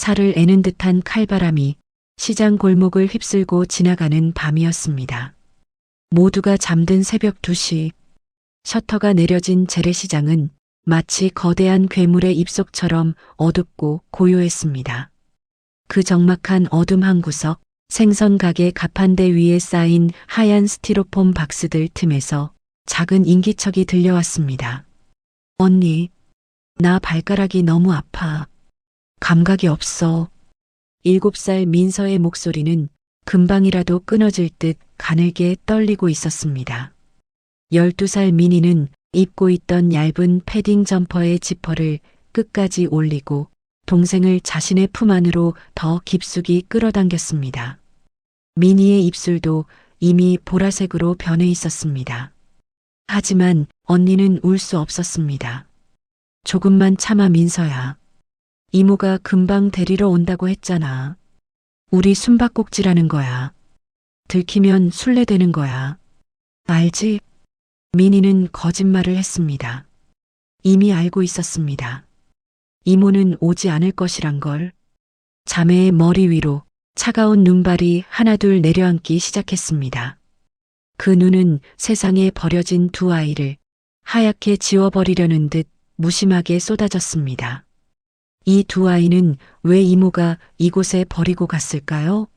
살을 애는 듯한 칼바람이 시장 골목을 휩쓸고 지나가는 밤이었습니다. 모두가 잠든 새벽 2시, 셔터가 내려진 재래시장은 마치 거대한 괴물의 입속처럼 어둡고 고요했습니다. 그 적막한 어둠 한 구석, 생선 가게 가판대 위에 쌓인 하얀 스티로폼 박스들 틈에서 작은 인기척이 들려왔습니다. 언니, 나 발가락이 너무 아파. 감각이 없어. 7살 민서의 목소리는 금방이라도 끊어질 듯 가늘게 떨리고 있었습니다. 12살 민희는 입고 있던 얇은 패딩 점퍼의 지퍼를 끝까지 올리고 동생을 자신의 품 안으로 더 깊숙이 끌어당겼습니다. 민희의 입술도 이미 보라색으로 변해 있었습니다. 하지만 언니는 울 수 없었습니다. 조금만 참아 민서야. 이모가 금방 데리러 온다고 했잖아. 우리 숨바꼭질하는 거야. 들키면 술래되는 거야. 알지? 민희는 거짓말을 했습니다. 이미 알고 있었습니다. 이모는 오지 않을 것이란 걸. 자매의 머리 위로 차가운 눈발이 하나둘 내려앉기 시작했습니다. 그 눈은 세상에 버려진 두 아이를 하얗게 지워버리려는 듯 무심하게 쏟아졌습니다. 이 두 아이는 왜 이모가 이곳에 버리고 갔을까요?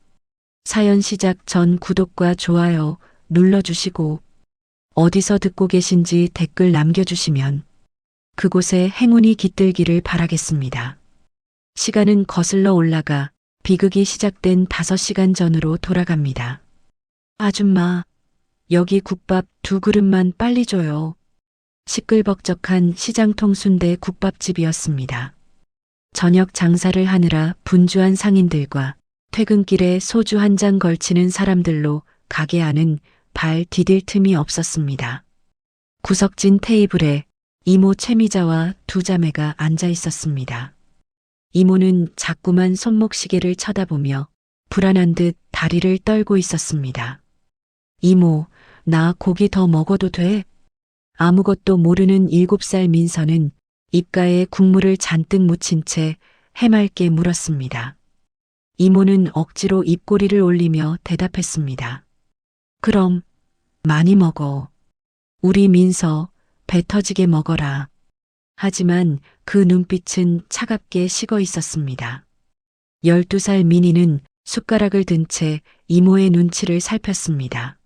사연 시작 전 구독과 좋아요 눌러주시고 어디서 듣고 계신지 댓글 남겨주시면 그곳에 행운이 깃들기를 바라겠습니다. 시간은 거슬러 올라가 비극이 시작된 5시간 전으로 돌아갑니다. 아줌마, 여기 국밥 2그릇만 빨리 줘요. 시끌벅적한 시장통 순대 국밥집이었습니다. 저녁 장사를 하느라 분주한 상인들과 퇴근길에 소주 한 잔 걸치는 사람들로 가게 안은 발 디딜 틈이 없었습니다. 구석진 테이블에 이모 최미자와 두 자매가 앉아 있었습니다. 이모는 자꾸만 손목시계를 쳐다보며 불안한 듯 다리를 떨고 있었습니다. 이모, 나 고기 더 먹어도 돼? 아무것도 모르는 7살 민서는 입가에 국물을 잔뜩 묻힌 채 해맑게 물었습니다. 이모는 억지로 입꼬리를 올리며 대답했습니다. 그럼 많이 먹어. 우리 민서 배 터지게 먹어라. 하지만 그 눈빛은 차갑게 식어 있었습니다. 12살 민희는 숟가락을 든 채 이모의 눈치를 살폈습니다.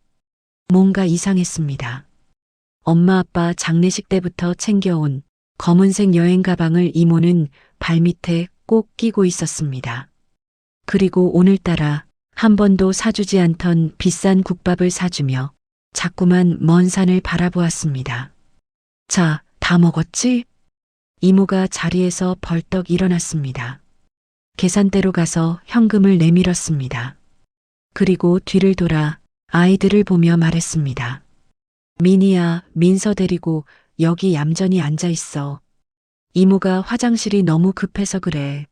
뭔가 이상했습니다. 엄마 아빠 장례식 때부터 챙겨온 검은색 여행 가방을 이모는 발밑에 꼭 끼고 있었습니다. 그리고 오늘따라 한 번도 사주지 않던 비싼 국밥을 사주며 자꾸만 먼 산을 바라보았습니다. 자, 다 먹었지? 이모가 자리에서 벌떡 일어났습니다. 계산대로 가서 현금을 내밀었습니다. 그리고 뒤를 돌아 아이들을 보며 말했습니다. 민희야, 민서 데리고 여기 얌전히 앉아 있어. 이모가 화장실이 너무 급해서 그래.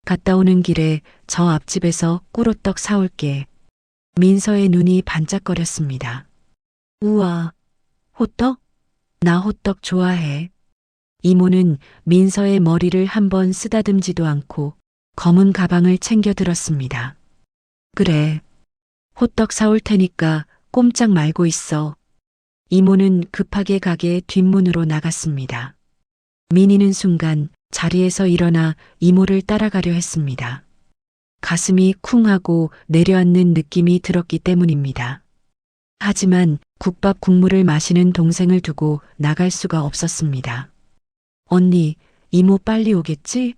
갔다 오는 길에 저 앞집에서 꿀호떡 사올게. 민서의 눈이 반짝거렸습니다. 우와, 호떡? 나 호떡 좋아해. 이모는 민서의 머리를 한번 쓰다듬지도 않고 검은 가방을 챙겨 들었습니다. 그래, 호떡 사올 테니까 꼼짝 말고 있어. 이모는 급하게 가게 뒷문으로 나갔습니다. 민희는 순간 자리에서 일어나 이모를 따라가려 했습니다. 가슴이 쿵하고 내려앉는 느낌이 들었기 때문입니다. 하지만 국밥 국물을 마시는 동생을 두고 나갈 수가 없었습니다. 언니, 이모 빨리 오겠지?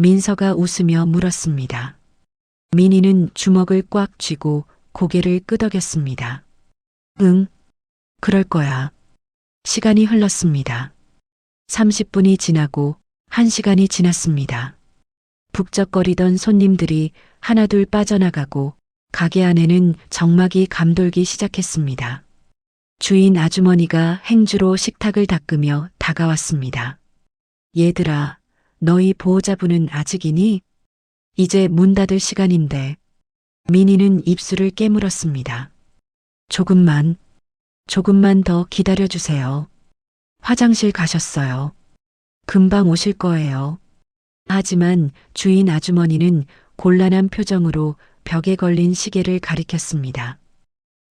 민서가 웃으며 물었습니다. 민희는 주먹을 꽉 쥐고 고개를 끄덕였습니다. 응, 그럴 거야. 시간이 흘렀습니다. 30분이 지나고 1시간이 지났습니다. 북적거리던 손님들이 하나둘 빠져나가고 가게 안에는 정막이 감돌기 시작했습니다. 주인 아주머니가 행주로 식탁을 닦으며 다가왔습니다. 얘들아, 너희 보호자분은 아직이니? 이제 문 닫을 시간인데. 민희는 입술을 깨물었습니다. 조금만 더 기다려주세요. 화장실 가셨어요. 금방 오실 거예요. 하지만 주인 아주머니는 곤란한 표정으로 벽에 걸린 시계를 가리켰습니다.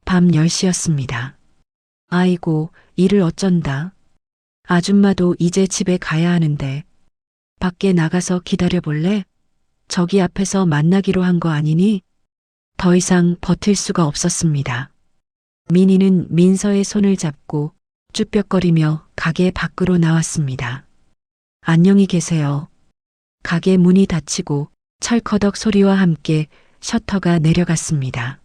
밤 10시였습니다. 아이고, 이를 어쩐다. 아줌마도 이제 집에 가야 하는데. 밖에 나가서 기다려볼래? 저기 앞에서 만나기로 한 거 아니니? 더 이상 버틸 수가 없었습니다. 민희는 민서의 손을 잡고 쭈뼛거리며 가게 밖으로 나왔습니다. 안녕히 계세요. 가게 문이 닫히고 철커덕 소리와 함께 셔터가 내려갔습니다.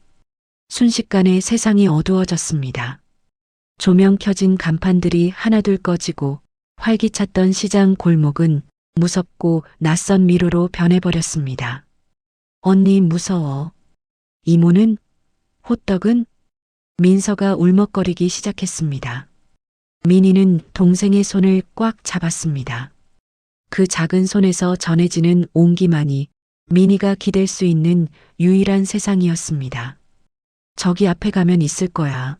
순식간에 세상이 어두워졌습니다. 조명 켜진 간판들이 하나둘 꺼지고 활기찼던 시장 골목은 무섭고 낯선 미로로 변해버렸습니다. 언니 무서워. 이모는? 호떡은? 민서가 울먹거리기 시작했습니다. 민희는 동생의 손을 꽉 잡았습니다. 그 작은 손에서 전해지는 온기만이 민희가 기댈 수 있는 유일한 세상이었습니다. 저기 앞에 가면 있을 거야.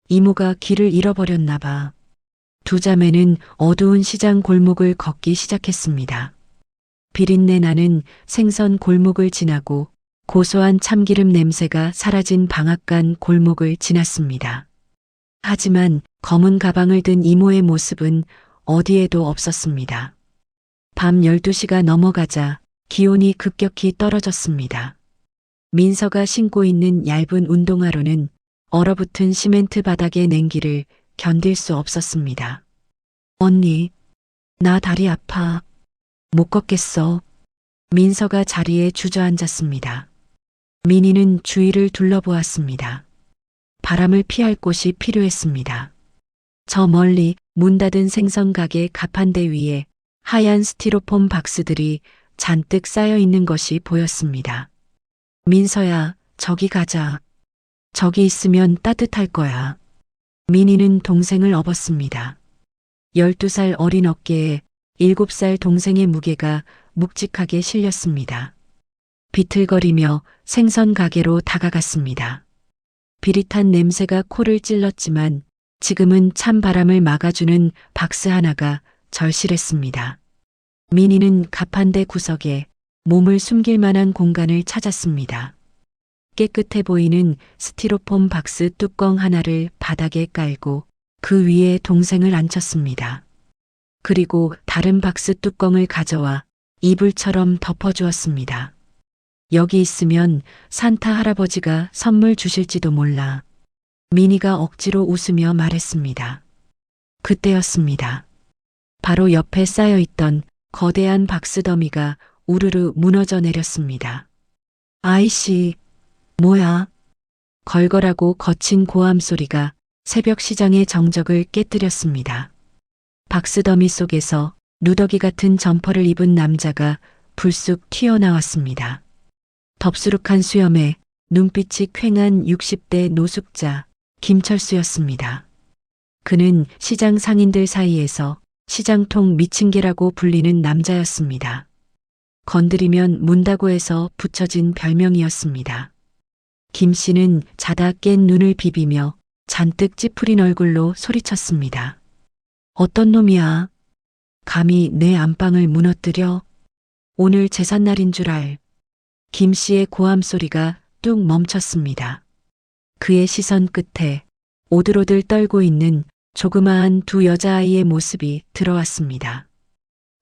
이모가 길을 잃어버렸나 봐. 두 자매는 어두운 시장 골목을 걷기 시작했습니다. 비린내 나는 생선 골목을 지나고 고소한 참기름 냄새가 사라진 방앗간 골목을 지났습니다. 하지만 검은 가방을 든 이모의 모습은 어디에도 없었습니다. 밤 12시가 넘어가자 기온이 급격히 떨어졌습니다. 민서가 신고 있는 얇은 운동화로는 얼어붙은 시멘트 바닥의 냉기를 견딜 수 없었습니다. 언니, 나 다리 아파. 못 걷겠어. 민서가 자리에 주저앉았습니다. 민희는 주위를 둘러보았습니다. 바람을 피할 곳이 필요했습니다. 저 멀리 문 닫은 생선 가게 가판대 위에 하얀 스티로폼 박스들이 잔뜩 쌓여 있는 것이 보였습니다. 민서야, 저기 가자. 저기 있으면 따뜻할 거야. 민희는 동생을 업었습니다. 12살 어린 어깨에 7살 동생의 무게가 묵직하게 실렸습니다. 비틀거리며 생선 가게로 다가갔습니다. 비릿한 냄새가 코를 찔렀지만 지금은 찬 바람을 막아주는 박스 하나가 절실했습니다. 민희는 가판대 구석에 몸을 숨길 만한 공간을 찾았습니다. 깨끗해 보이는 스티로폼 박스 뚜껑 하나를 바닥에 깔고 그 위에 동생을 앉혔습니다. 그리고 다른 박스 뚜껑을 가져와 이불처럼 덮어주었습니다. 여기 있으면 산타 할아버지가 선물 주실지도 몰라. 민희가 억지로 웃으며 말했습니다. 그때였습니다. 바로 옆에 쌓여있던 거대한 박스 더미가 우르르 무너져 내렸습니다. 아이씨, 뭐야? 걸걸하고 거친 고함 소리가 새벽 시장의 정적을 깨뜨렸습니다. 박스 더미 속에서 누더기 같은 점퍼를 입은 남자가 불쑥 튀어나왔습니다. 덥수룩한 수염에 눈빛이 퀭한 60대 노숙자 김철수였습니다. 그는 시장 상인들 사이에서 시장통 미친개라고 불리는 남자였습니다. 건드리면 문다고 해서 붙여진 별명이었습니다. 김 씨는 자다 깬 눈을 비비며 잔뜩 찌푸린 얼굴로 소리쳤습니다. 어떤 놈이야? 감히 내 안방을 무너뜨려? 오늘 제삿날인 줄 알. 김 씨의 고함 소리가 뚝 멈췄습니다. 그의 시선 끝에 오들오들 떨고 있는 조그마한 두 여자아이의 모습이 들어왔습니다.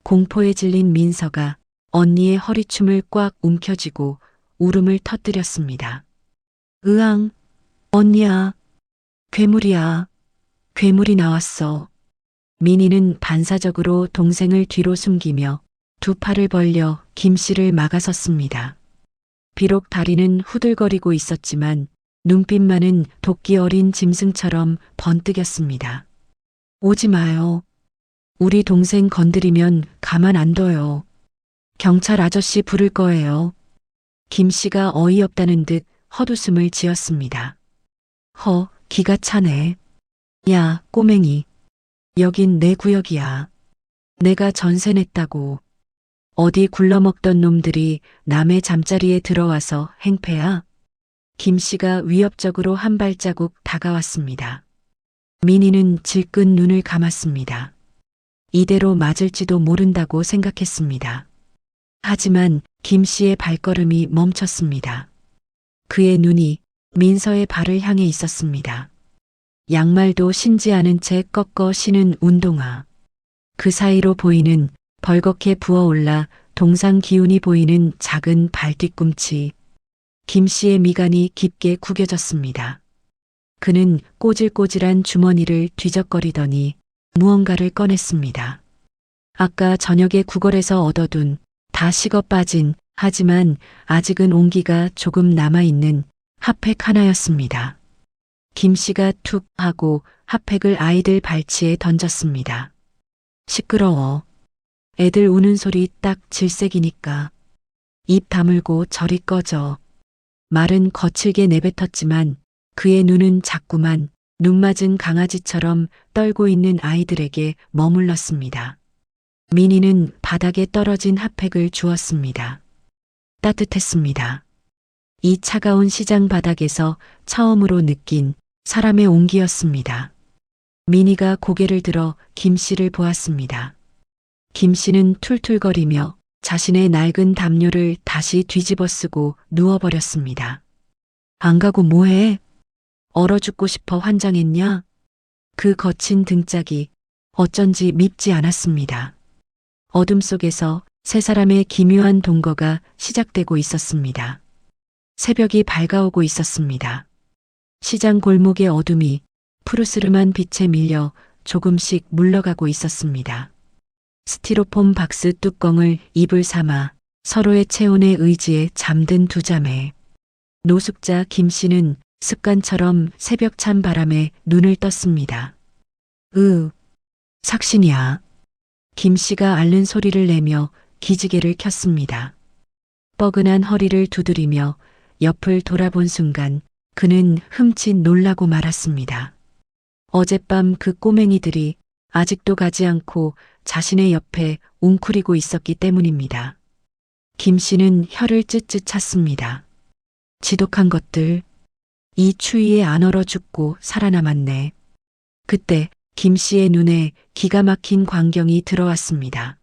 공포에 질린 민서가 언니의 허리춤을 꽉 움켜쥐고 울음을 터뜨렸습니다. 으앙, 언니야, 괴물이야, 괴물이 나왔어. 민희는 반사적으로 동생을 뒤로 숨기며 두 팔을 벌려 김 씨를 막아섰습니다. 비록 다리는 후들거리고 있었지만 눈빛만은 도끼 어린 짐승처럼 번뜩였습니다. 오지 마요. 우리 동생 건드리면 가만 안 둬요. 경찰 아저씨 부를 거예요. 김 씨가 어이없다는 듯 헛웃음을 지었습니다. 기가 차네. 야, 꼬맹이. 여긴 내 구역이야. 내가 전세 냈다고. 어디 굴러먹던 놈들이 남의 잠자리에 들어와서 행패야? 김 씨가 위협적으로 한 발자국 다가왔습니다. 민희는 질끈 눈을 감았습니다. 이대로 맞을지도 모른다고 생각했습니다. 하지만 김 씨의 발걸음이 멈췄습니다. 그의 눈이 민서의 발을 향해 있었습니다. 양말도 신지 않은 채 꺾어 신은 운동화. 그 사이로 보이는 벌겋게 부어올라 동상 기운이 보이는 작은 발 뒤꿈치. 김 씨의 미간이 깊게 구겨졌습니다. 그는 꼬질꼬질한 주머니를 뒤적거리더니 무언가를 꺼냈습니다. 아까 저녁에 구걸에서 얻어둔 다 식어 빠진 하지만 아직은 온기가 조금 남아있는 핫팩 하나였습니다. 김 씨가 툭 하고 핫팩을 아이들 발치에 던졌습니다. 시끄러워. 애들 우는 소리 딱 질색이니까. 입 다물고 저리 꺼져. 말은 거칠게 내뱉었지만 그의 눈은 자꾸만 눈 맞은 강아지처럼 떨고 있는 아이들에게 머물렀습니다. 민희는 바닥에 떨어진 핫팩을 주었습니다. 따뜻했습니다. 이 차가운 시장 바닥에서 처음으로 느낀 사람의 온기였습니다. 민희가 고개를 들어 김 씨를 보았습니다. 김 씨는 툴툴거리며 자신의 낡은 담요를 다시 뒤집어 쓰고 누워버렸습니다. 안 가고 뭐해? 얼어 죽고 싶어 환장했냐? 그 거친 등짝이 어쩐지 밉지 않았습니다. 어둠 속에서 세 사람의 기묘한 동거가 시작되고 있었습니다. 새벽이 밝아오고 있었습니다. 시장 골목의 어둠이 푸르스름한 빛에 밀려 조금씩 물러가고 있었습니다. 스티로폼 박스 뚜껑을 입을 삼아 서로의 체온에 의지해 잠든 두 자매. 노숙자 김 씨는 습관처럼 새벽 찬 바람에 눈을 떴습니다. 삭신이야. 김 씨가 앓는 소리를 내며 기지개를 켰습니다. 뻐근한 허리를 두드리며 옆을 돌아본 순간 그는 흠칫 놀라고 말았습니다. 어젯밤 그 꼬맹이들이 아직도 가지 않고 자신의 옆에 웅크리고 있었기 때문입니다. 김 씨는 혀를 쯧쯧 찼습니다. 지독한 것들. 이 추위에 안 얼어 죽고 살아남았네. 그때 김 씨의 눈에 기가 막힌 광경이 들어왔습니다.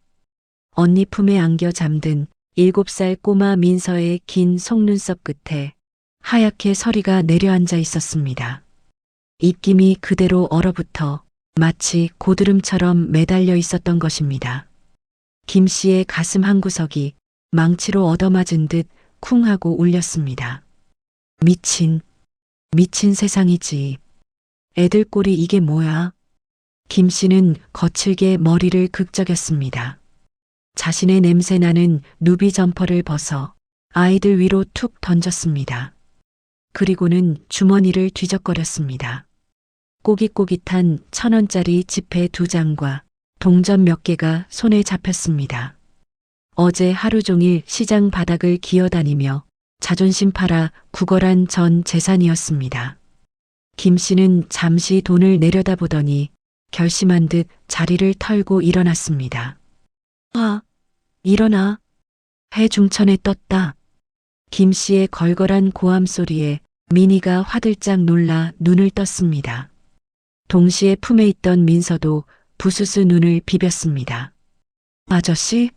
언니 품에 안겨 잠든 7살 꼬마 민서의 긴 속눈썹 끝에 하얗게 서리가 내려앉아 있었습니다. 입김이 그대로 얼어붙어 마치 고드름처럼 매달려 있었던 것입니다. 김 씨의 가슴 한구석이 망치로 얻어맞은 듯 쿵 하고 울렸습니다. 미친 세상이지. 애들 꼴이 이게 뭐야? 김 씨는 거칠게 머리를 극적였습니다. 자신의 냄새나는 누비 점퍼를 벗어 아이들 위로 툭 던졌습니다. 그리고는 주머니를 뒤적거렸습니다. 꼬깃꼬깃한 1,000원짜리 지폐 2장과 동전 몇 개가 손에 잡혔습니다. 어제 하루 종일 시장 바닥을 기어다니며 자존심 팔아 구걸한 전 재산이었습니다. 김 씨는 잠시 돈을 내려다보더니 결심한 듯 자리를 털고 일어났습니다. 일어나. 해 중천에 떴다. 김 씨의 걸걸한 고함 소리에 민희가 화들짝 놀라 눈을 떴습니다. 동시에 품에 있던 민서도 부스스 눈을 비볐습니다. 아저씨?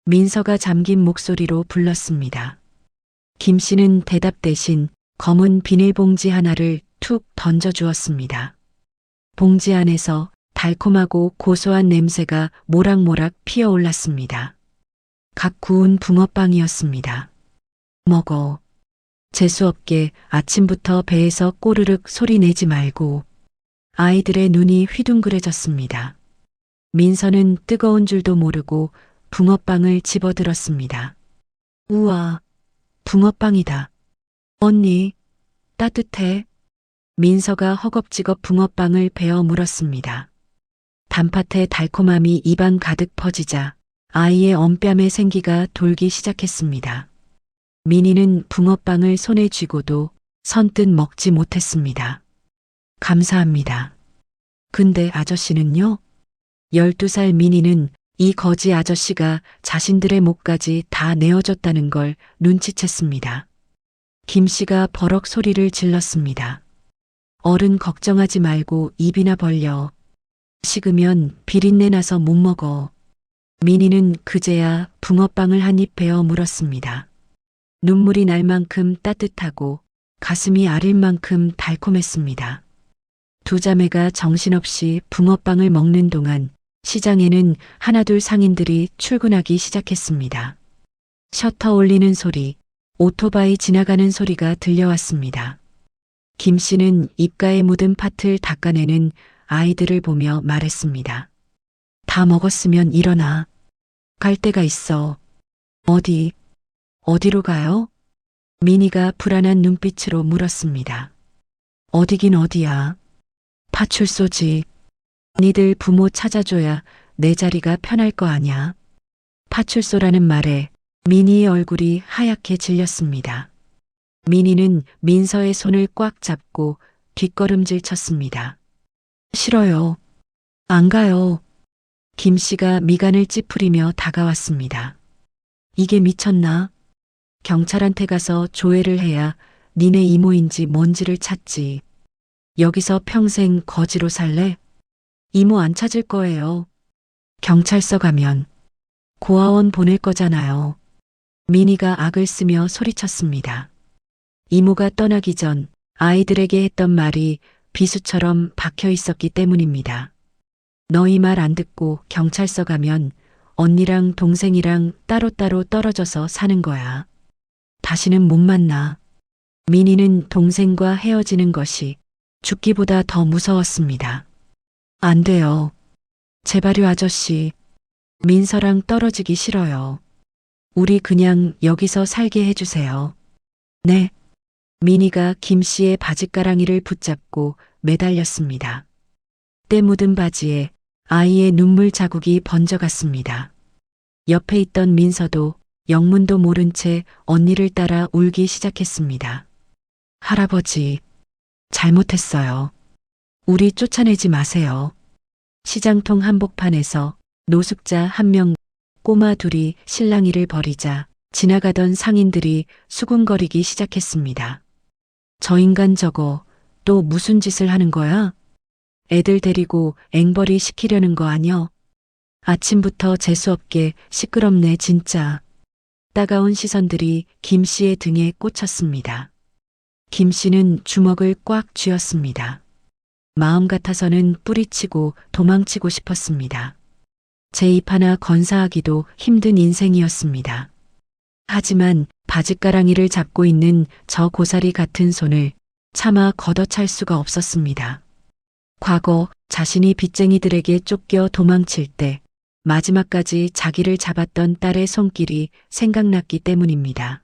민서가 잠긴 목소리로 불렀습니다. 김 씨는 대답 대신 검은 비닐봉지 하나를 툭 던져주었습니다. 봉지 안에서 달콤하고 고소한 냄새가 모락모락 피어올랐습니다. 갓 구운 붕어빵이었습니다. 먹어. 재수없게 아침부터 배에서 꼬르륵 소리 내지 말고. 아이들의 눈이 휘둥그레졌습니다. 민서는 뜨거운 줄도 모르고 붕어빵을 집어들었습니다. 우와, 붕어빵이다. 언니, 따뜻해. 민서가 허겁지겁 붕어빵을 베어 물었습니다. 단팥의 달콤함이 입안 가득 퍼지자 아이의 언뺨에 생기가 돌기 시작했습니다. 민희는 붕어빵을 손에 쥐고도 선뜻 먹지 못했습니다. 감사합니다. 근데 아저씨는요? 12살 민희는 이 거지 아저씨가 자신들의 목까지 다 내어줬다는 걸 눈치챘습니다. 김 씨가 버럭 소리를 질렀습니다. 어른 걱정하지 말고 입이나 벌려. 식으면 비린내 나서 못 먹어. 민희는 그제야 붕어빵을 한 입 베어 물었습니다. 눈물이 날 만큼 따뜻하고 가슴이 아릴 만큼 달콤했습니다. 두 자매가 정신없이 붕어빵을 먹는 동안 시장에는 하나둘 상인들이 출근하기 시작했습니다. 셔터 올리는 소리, 오토바이 지나가는 소리가 들려왔습니다. 김 씨는 입가에 묻은 팥을 닦아내는 아이들을 보며 말했습니다. 다 먹었으면 일어나. 갈 데가 있어. 어디로 가요? 민희가 불안한 눈빛으로 물었습니다. 어디긴 어디야. 파출소지. 니들 부모 찾아줘야 내 자리가 편할 거 아냐. 파출소라는 말에 민희의 얼굴이 하얗게 질렸습니다. 민희는 민서의 손을 꽉 잡고 뒷걸음질 쳤습니다. 싫어요. 안 가요. 김 씨가 미간을 찌푸리며 다가왔습니다. 이게 미쳤나? 경찰한테 가서 조회를 해야 니네 이모인지 뭔지를 찾지. 여기서 평생 거지로 살래? 이모 안 찾을 거예요. 경찰서 가면 고아원 보낼 거잖아요. 민희가 악을 쓰며 소리쳤습니다. 이모가 떠나기 전 아이들에게 했던 말이 비수처럼 박혀 있었기 때문입니다. 너희 말 안 듣고 경찰서 가면 언니랑 동생이랑 따로따로 떨어져서 사는 거야. 다시는 못 만나. 민희는 동생과 헤어지는 것이 죽기보다 더 무서웠습니다. 안 돼요. 제발요 아저씨. 민서랑 떨어지기 싫어요. 우리 그냥 여기서 살게 해주세요. 네. 민희가 김 씨의 바짓가랑이를 붙잡고 매달렸습니다. 때 묻은 바지에 아이의 눈물 자국이 번져갔습니다. 옆에 있던 민서도 영문도 모른 채 언니를 따라 울기 시작했습니다. 할아버지, 잘못했어요. 우리 쫓아내지 마세요. 시장통 한복판에서 노숙자 한 명, 꼬마 둘이 실랑이를 벌이자 지나가던 상인들이 수군거리기 시작했습니다. 저 인간 저거 또 무슨 짓을 하는 거야? 애들 데리고 앵벌이 시키려는 거 아니여? 아침부터 재수없게 시끄럽네 진짜. 따가운 시선들이 김 씨의 등에 꽂혔습니다. 김 씨는 주먹을 꽉 쥐었습니다. 마음 같아서는 뿌리치고 도망치고 싶었습니다. 제 입 하나 건사하기도 힘든 인생이었습니다. 하지만 바짓가랑이를 잡고 있는 저 고사리 같은 손을 차마 걷어찰 수가 없었습니다. 과거 자신이 빚쟁이들에게 쫓겨 도망칠 때 마지막까지 자기를 잡았던 딸의 손길이 생각났기 때문입니다.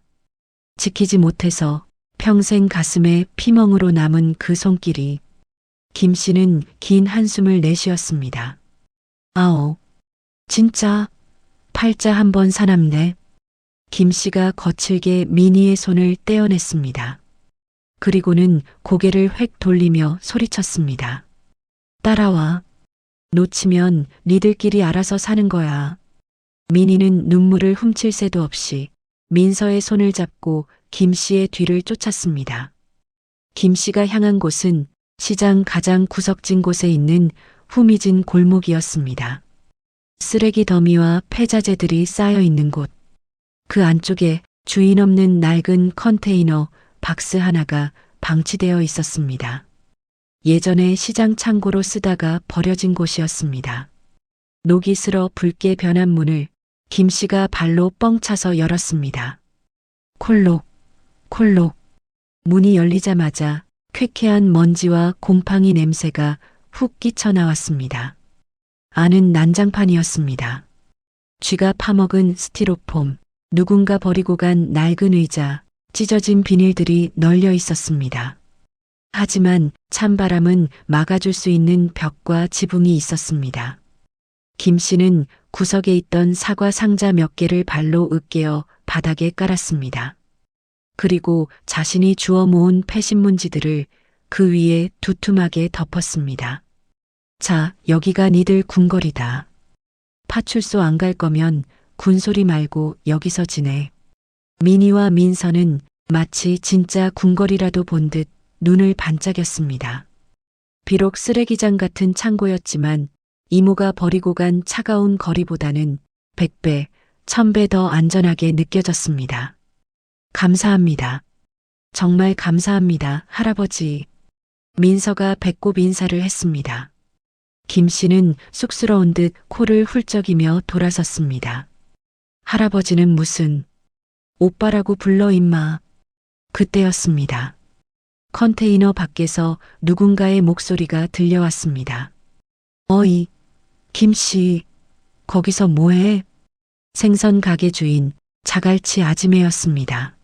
지키지 못해서 평생 가슴에 피멍으로 남은 그 손길이. 김 씨는 긴 한숨을 내쉬었습니다. 아오, 진짜 팔자 한 번 사납네. 김 씨가 거칠게 민희의 손을 떼어냈습니다. 그리고는 고개를 획 돌리며 소리쳤습니다. 따라와. 놓치면 니들끼리 알아서 사는 거야. 민희는 눈물을 훔칠 새도 없이 민서의 손을 잡고 김 씨의 뒤를 쫓았습니다. 김 씨가 향한 곳은 시장 가장 구석진 곳에 있는 후미진 골목이었습니다. 쓰레기 더미와 폐자재들이 쌓여 있는 곳. 그 안쪽에 주인 없는 낡은 컨테이너 박스 하나가 방치되어 있었습니다. 예전에 시장 창고로 쓰다가 버려진 곳이었습니다. 녹이 슬어 붉게 변한 문을 김 씨가 발로 뻥 차서 열었습니다. 콜록, 콜록. 문이 열리자마자 쾌쾌한 먼지와 곰팡이 냄새가 훅 끼쳐 나왔습니다. 안은 난장판이었습니다. 쥐가 파먹은 스티로폼, 누군가 버리고 간 낡은 의자, 찢어진 비닐들이 널려 있었습니다. 하지만 찬바람은 막아줄 수 있는 벽과 지붕이 있었습니다. 김 씨는 구석에 있던 사과 상자 몇 개를 발로 으깨어 바닥에 깔았습니다. 그리고 자신이 주워 모은 폐신문지들을 그 위에 두툼하게 덮었습니다. 자, 여기가 니들 궁궐이다. 파출소 안 갈 거면 군소리 말고 여기서 지내. 민희와 민서는 마치 진짜 궁궐이라도 본 듯 눈을 반짝였습니다. 비록 쓰레기장 같은 창고였지만 이모가 버리고 간 차가운 거리보다는 100배, 1000배 더 안전하게 느껴졌습니다. 감사합니다. 정말 감사합니다, 할아버지. 민서가 배꼽 인사를 했습니다. 김 씨는 쑥스러운 듯 코를 훌쩍이며 돌아섰습니다. 할아버지는 무슨 오빠라고 불러 임마. 그때였습니다. 컨테이너 밖에서 누군가의 목소리가 들려왔습니다. 어이, 김 씨, 거기서 뭐해? 생선 가게 주인 자갈치 아지매였습니다.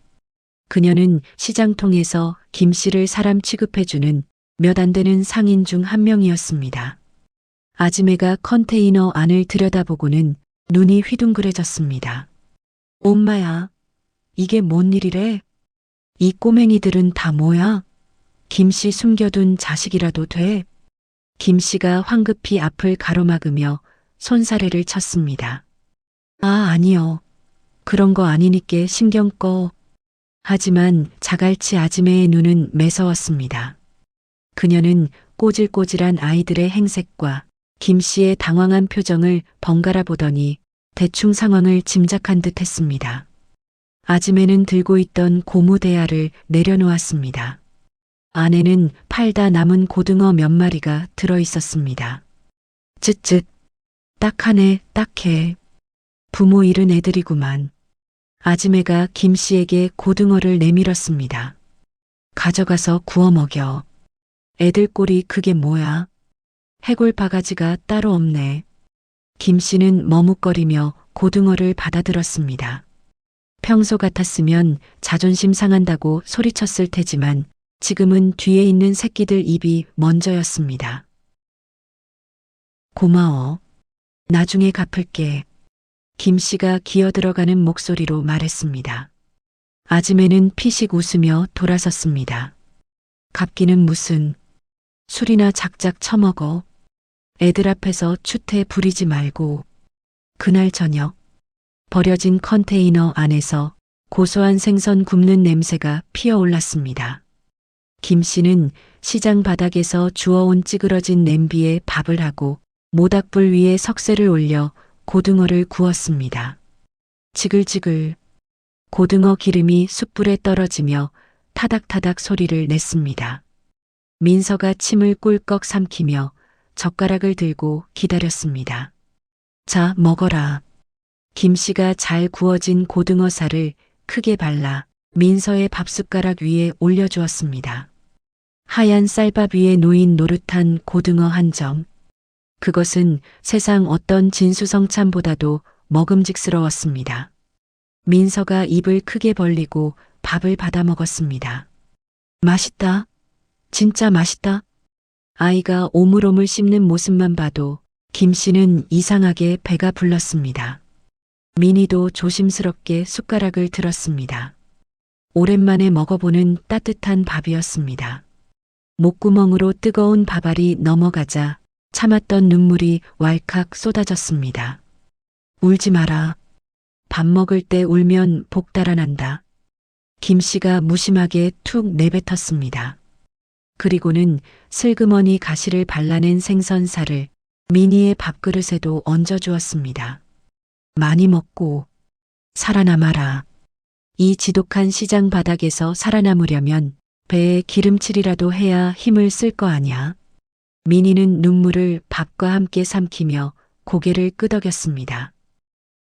그녀는 시장통에서 김 씨를 사람 취급해주는 몇 안 되는 상인 중 한 명이었습니다. 아지매가 컨테이너 안을 들여다보고는 눈이 휘둥그레졌습니다. 엄마야, 이게 뭔 일이래? 이 꼬맹이들은 다 뭐야? 김 씨 숨겨둔 자식이라도 돼? 김 씨가 황급히 앞을 가로막으며 손사래를 쳤습니다. 아, 아니요. 그런 거 아니니께 신경 꺼. 하지만 자갈치 아지매의 눈은 매서웠습니다. 그녀는 꼬질꼬질한 아이들의 행색과 김 씨의 당황한 표정을 번갈아 보더니 대충 상황을 짐작한 듯 했습니다. 아지매는 들고 있던 고무대야를 내려놓았습니다. 안에는 팔다 남은 고등어 몇 마리가 들어 있었습니다. 쯧쯧, 딱하네, 딱해. 부모 잃은 애들이구만. 아지매가 김 씨에게 고등어를 내밀었습니다. 가져가서 구워 먹여. 애들 꼴이 그게 뭐야? 해골 바가지가 따로 없네. 김 씨는 머뭇거리며 고등어를 받아들었습니다. 평소 같았으면 자존심 상한다고 소리쳤을 테지만 지금은 뒤에 있는 새끼들 입이 먼저였습니다. 고마워. 나중에 갚을게. 김 씨가 기어들어가는 목소리로 말했습니다. 아지매는 피식 웃으며 돌아섰습니다. 갚기는 무슨. 술이나 작작 처먹어. 애들 앞에서 추태 부리지 말고. 그날 저녁 버려진 컨테이너 안에서 고소한 생선 굽는 냄새가 피어올랐습니다. 김 씨는 시장 바닥에서 주워온 찌그러진 냄비에 밥을 하고 모닥불 위에 석쇠를 올려 고등어를 구웠습니다. 지글지글 고등어 기름이 숯불에 떨어지며 타닥타닥 소리를 냈습니다. 민서가 침을 꿀꺽 삼키며 젓가락을 들고 기다렸습니다. 자, 먹어라. 김 씨가 잘 구워진 고등어 살을 크게 발라 민서의 밥숟가락 위에 올려주었습니다. 하얀 쌀밥 위에 놓인 노릇한 고등어 한 점. 그것은 세상 어떤 진수성찬보다도 먹음직스러웠습니다. 민서가 입을 크게 벌리고 밥을 받아 먹었습니다. 맛있다. 진짜 맛있다. 아이가 오물오물 씹는 모습만 봐도 김 씨는 이상하게 배가 불렀습니다. 민희도 조심스럽게 숟가락을 들었습니다. 오랜만에 먹어보는 따뜻한 밥이었습니다. 목구멍으로 뜨거운 밥알이 넘어가자 참았던 눈물이 왈칵 쏟아졌습니다. 울지 마라. 밥 먹을 때 울면 복 달아난다. 김 씨가 무심하게 툭 내뱉었습니다. 그리고는 슬그머니 가시를 발라낸 생선살을 민희의 밥그릇에도 얹어주었습니다. 많이 먹고 살아남아라. 이 지독한 시장 바닥에서 살아남으려면 배에 기름칠이라도 해야 힘을 쓸 거 아냐. 민희는 눈물을 밥과 함께 삼키며 고개를 끄덕였습니다.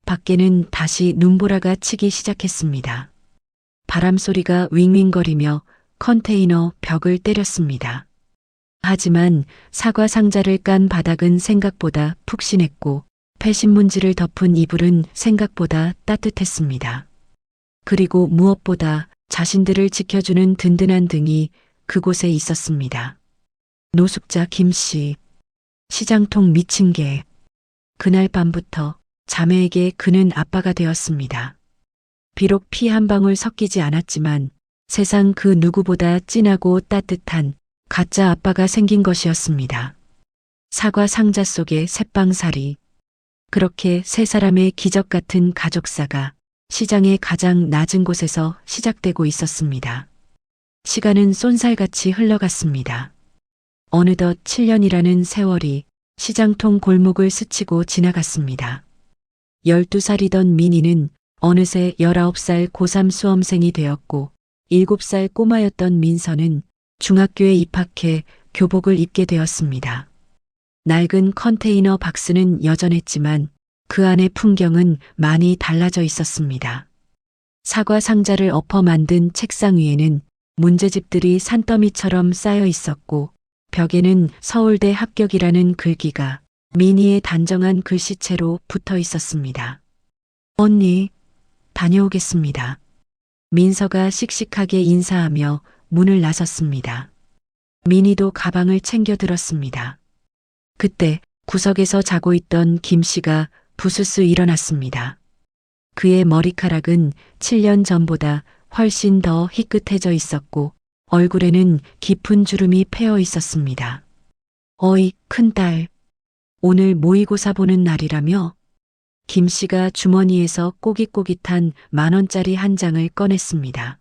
밖에는 다시 눈보라가 치기 시작했습니다. 바람소리가 윙윙거리며 컨테이너 벽을 때렸습니다. 하지만 사과 상자를 깐 바닥은 생각보다 푹신했고 폐신문지를 덮은 이불은 생각보다 따뜻했습니다. 그리고 무엇보다 자신들을 지켜주는 든든한 등이 그곳에 있었습니다. 노숙자 김 씨, 시장통 미친 개. 그날 밤부터 자매에게 그는 아빠가 되었습니다. 비록 피 한 방울 섞이지 않았지만 세상 그 누구보다 진하고 따뜻한 가짜 아빠가 생긴 것이었습니다. 사과 상자 속의 새빵살이. 그렇게 세 사람의 기적 같은 가족사가 시장의 가장 낮은 곳에서 시작되고 있었습니다. 시간은 쏜살같이 흘러갔습니다. 어느덧 7년이라는 세월이 시장통 골목을 스치고 지나갔습니다. 12살이던 민희는 어느새 19살 고3 수험생이 되었고 7살 꼬마였던 민서는 중학교에 입학해 교복을 입게 되었습니다. 낡은 컨테이너 박스는 여전했지만 그 안의 풍경은 많이 달라져 있었습니다. 사과 상자를 엎어 만든 책상 위에는 문제집들이 산더미처럼 쌓여 있었고 벽에는 서울대 합격이라는 글귀가 민희의 단정한 글씨체로 붙어 있었습니다. 언니, 다녀오겠습니다. 민서가 씩씩하게 인사하며 문을 나섰습니다. 민희도 가방을 챙겨 들었습니다. 그때 구석에서 자고 있던 김 씨가 부스스 일어났습니다. 그의 머리카락은 7년 전보다 훨씬 더 희끗해져 있었고 얼굴에는 깊은 주름이 패어 있었습니다. 어이, 큰딸. 오늘 모의고사 보는 날이라며? 김 씨가 주머니에서 꼬깃꼬깃한 10,000원짜리 한 장을 꺼냈습니다.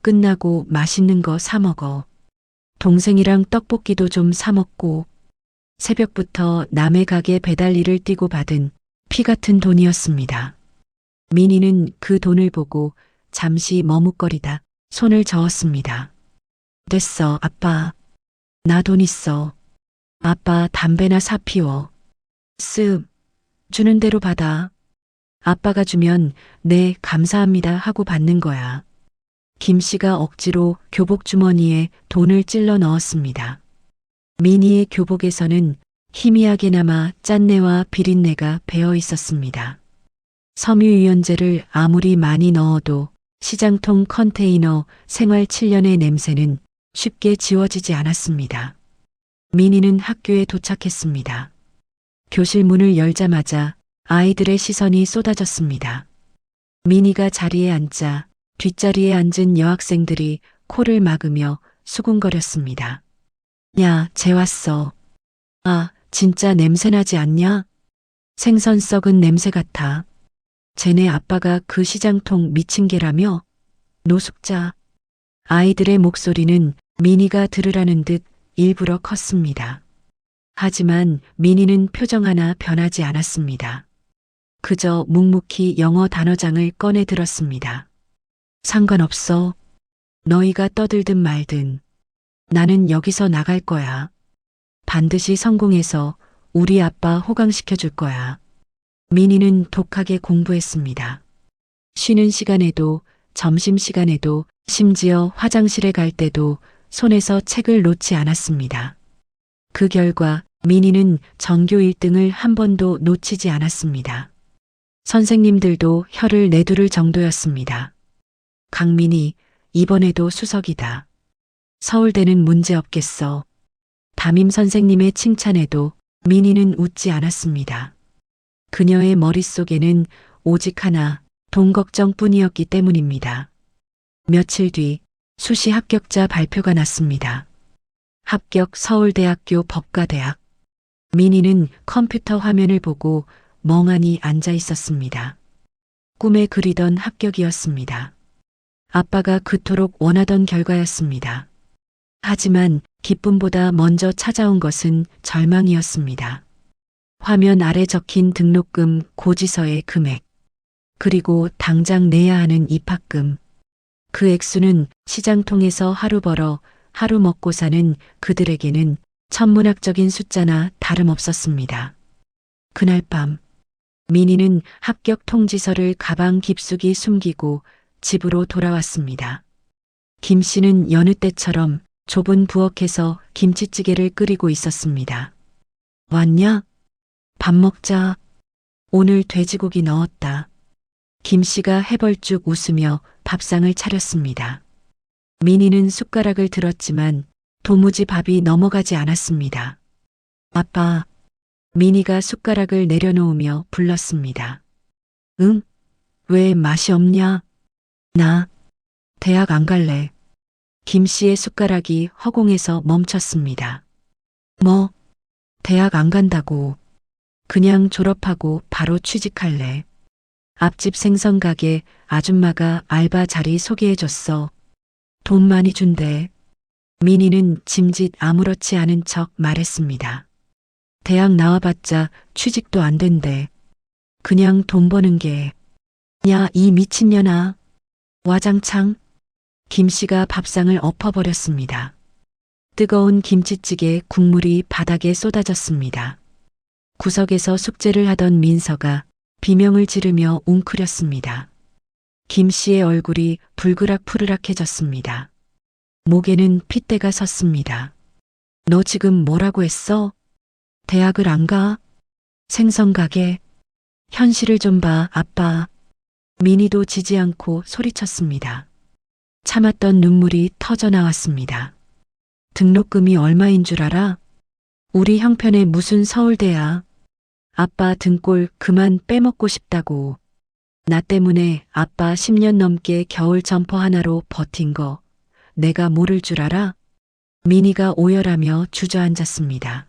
끝나고 맛있는 거 사 먹어. 동생이랑 떡볶이도 좀 사 먹고. 새벽부터 남의 가게 배달 일을 뛰고 받은 피 같은 돈이었습니다. 민희는 그 돈을 보고 잠시 머뭇거리다 손을 저었습니다. 됐어, 아빠. 나 돈 있어. 아빠 담배나 사 피워. 쓱. 주는 대로 받아. 아빠가 주면 네, 감사합니다 하고 받는 거야. 김 씨가 억지로 교복 주머니에 돈을 찔러 넣었습니다. 민희의 교복에서는 희미하게나마 짠내와 비린내가 배어 있었습니다. 섬유유연제를 아무리 많이 넣어도 시장통 컨테이너 생활 7년의 냄새는 쉽게 지워지지 않았습니다. 민희는 학교에 도착했습니다. 교실 문을 열자마자 아이들의 시선이 쏟아졌습니다. 민희가 자리에 앉자 뒷자리에 앉은 여학생들이 코를 막으며 수군거렸습니다. 야, 쟤 왔어. 아, 진짜 냄새나지 않냐? 생선 썩은 냄새 같아. 쟤네 아빠가 그 시장통 미친 개라며? 노숙자. 아이들의 목소리는 민희가 들으라는 듯 일부러 컸습니다. 하지만 민희는 표정 하나 변하지 않았습니다. 그저 묵묵히 영어 단어장을 꺼내 들었습니다. 상관없어. 너희가 떠들든 말든. 나는 여기서 나갈 거야. 반드시 성공해서 우리 아빠 호강시켜 줄 거야. 민희는 독하게 공부했습니다. 쉬는 시간에도 점심시간에도 심지어 화장실에 갈 때도 손에서 책을 놓지 않았습니다. 그 결과 민희는 전교 1등을 한 번도 놓치지 않았습니다. 선생님들도 혀를 내두를 정도였습니다. 강민희, 이번에도 수석이다. 서울대는 문제없겠어. 담임 선생님의 칭찬에도 민희는 웃지 않았습니다. 그녀의 머릿속에는 오직 하나, 돈 걱정뿐이었기 때문입니다. 며칠 뒤 수시 합격자 발표가 났습니다. 합격 서울대학교 법과대학. 민희는 컴퓨터 화면을 보고 멍하니 앉아 있었습니다. 꿈에 그리던 합격이었습니다. 아빠가 그토록 원하던 결과였습니다. 하지만 기쁨보다 먼저 찾아온 것은 절망이었습니다. 화면 아래 적힌 등록금 고지서의 금액, 그리고 당장 내야 하는 입학금. 그 액수는 시장통에서 하루 벌어 하루 먹고 사는 그들에게는 천문학적인 숫자나 다름없었습니다. 그날 밤, 민희는 합격 통지서를 가방 깊숙이 숨기고 집으로 돌아왔습니다. 김 씨는 여느 때처럼 좁은 부엌에서 김치찌개를 끓이고 있었습니다. 왔냐? 밥 먹자. 오늘 돼지고기 넣었다. 김 씨가 해벌쭉 웃으며 밥상을 차렸습니다. 민희는 숟가락을 들었지만 도무지 밥이 넘어가지 않았습니다. 아빠. 민희가 숟가락을 내려놓으며 불렀습니다. 응? 왜 맛이 없냐? 나 대학 안 갈래. 김 씨의 숟가락이 허공에서 멈췄습니다. 뭐? 대학 안 간다고. 그냥 졸업하고 바로 취직할래. 앞집 생선 가게 아줌마가 알바 자리 소개해줬어. 돈 많이 준대. 민희는 짐짓 아무렇지 않은 척 말했습니다. 대학 나와봤자 취직도 안 된대. 그냥 돈 버는 게. 야, 이 미친년아. 와장창. 김 씨가 밥상을 엎어버렸습니다. 뜨거운 김치찌개 국물이 바닥에 쏟아졌습니다. 구석에서 숙제를 하던 민서가 비명을 지르며 웅크렸습니다. 김 씨의 얼굴이 불그락푸르락해졌습니다. 목에는 핏대가 섰습니다. 너 지금 뭐라고 했어? 대학을 안 가? 생선 가게? 현실을 좀 봐, 아빠. 민희도 지지 않고 소리쳤습니다. 참았던 눈물이 터져 나왔습니다. 등록금이 얼마인 줄 알아? 우리 형편에 무슨 서울대야. 아빠 등골 그만 빼먹고 싶다고. 나 때문에 아빠 10년 넘게 겨울 점퍼 하나로 버틴 거 내가 모를 줄 알아? 민희가 오열하며 주저앉았습니다.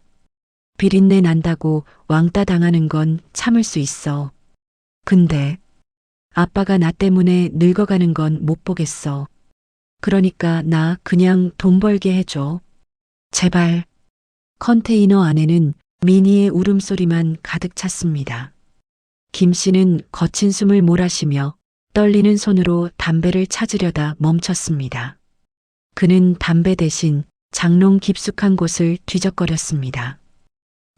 비린내 난다고 왕따 당하는 건 참을 수 있어. 근데 아빠가 나 때문에 늙어가는 건 못 보겠어. 그러니까 나 그냥 돈 벌게 해줘. 제발. 컨테이너 안에는 민희의 울음소리만 가득 찼습니다. 김 씨는 거친 숨을 몰아쉬며 떨리는 손으로 담배를 찾으려다 멈췄습니다. 그는 담배 대신 장롱 깊숙한 곳을 뒤적거렸습니다.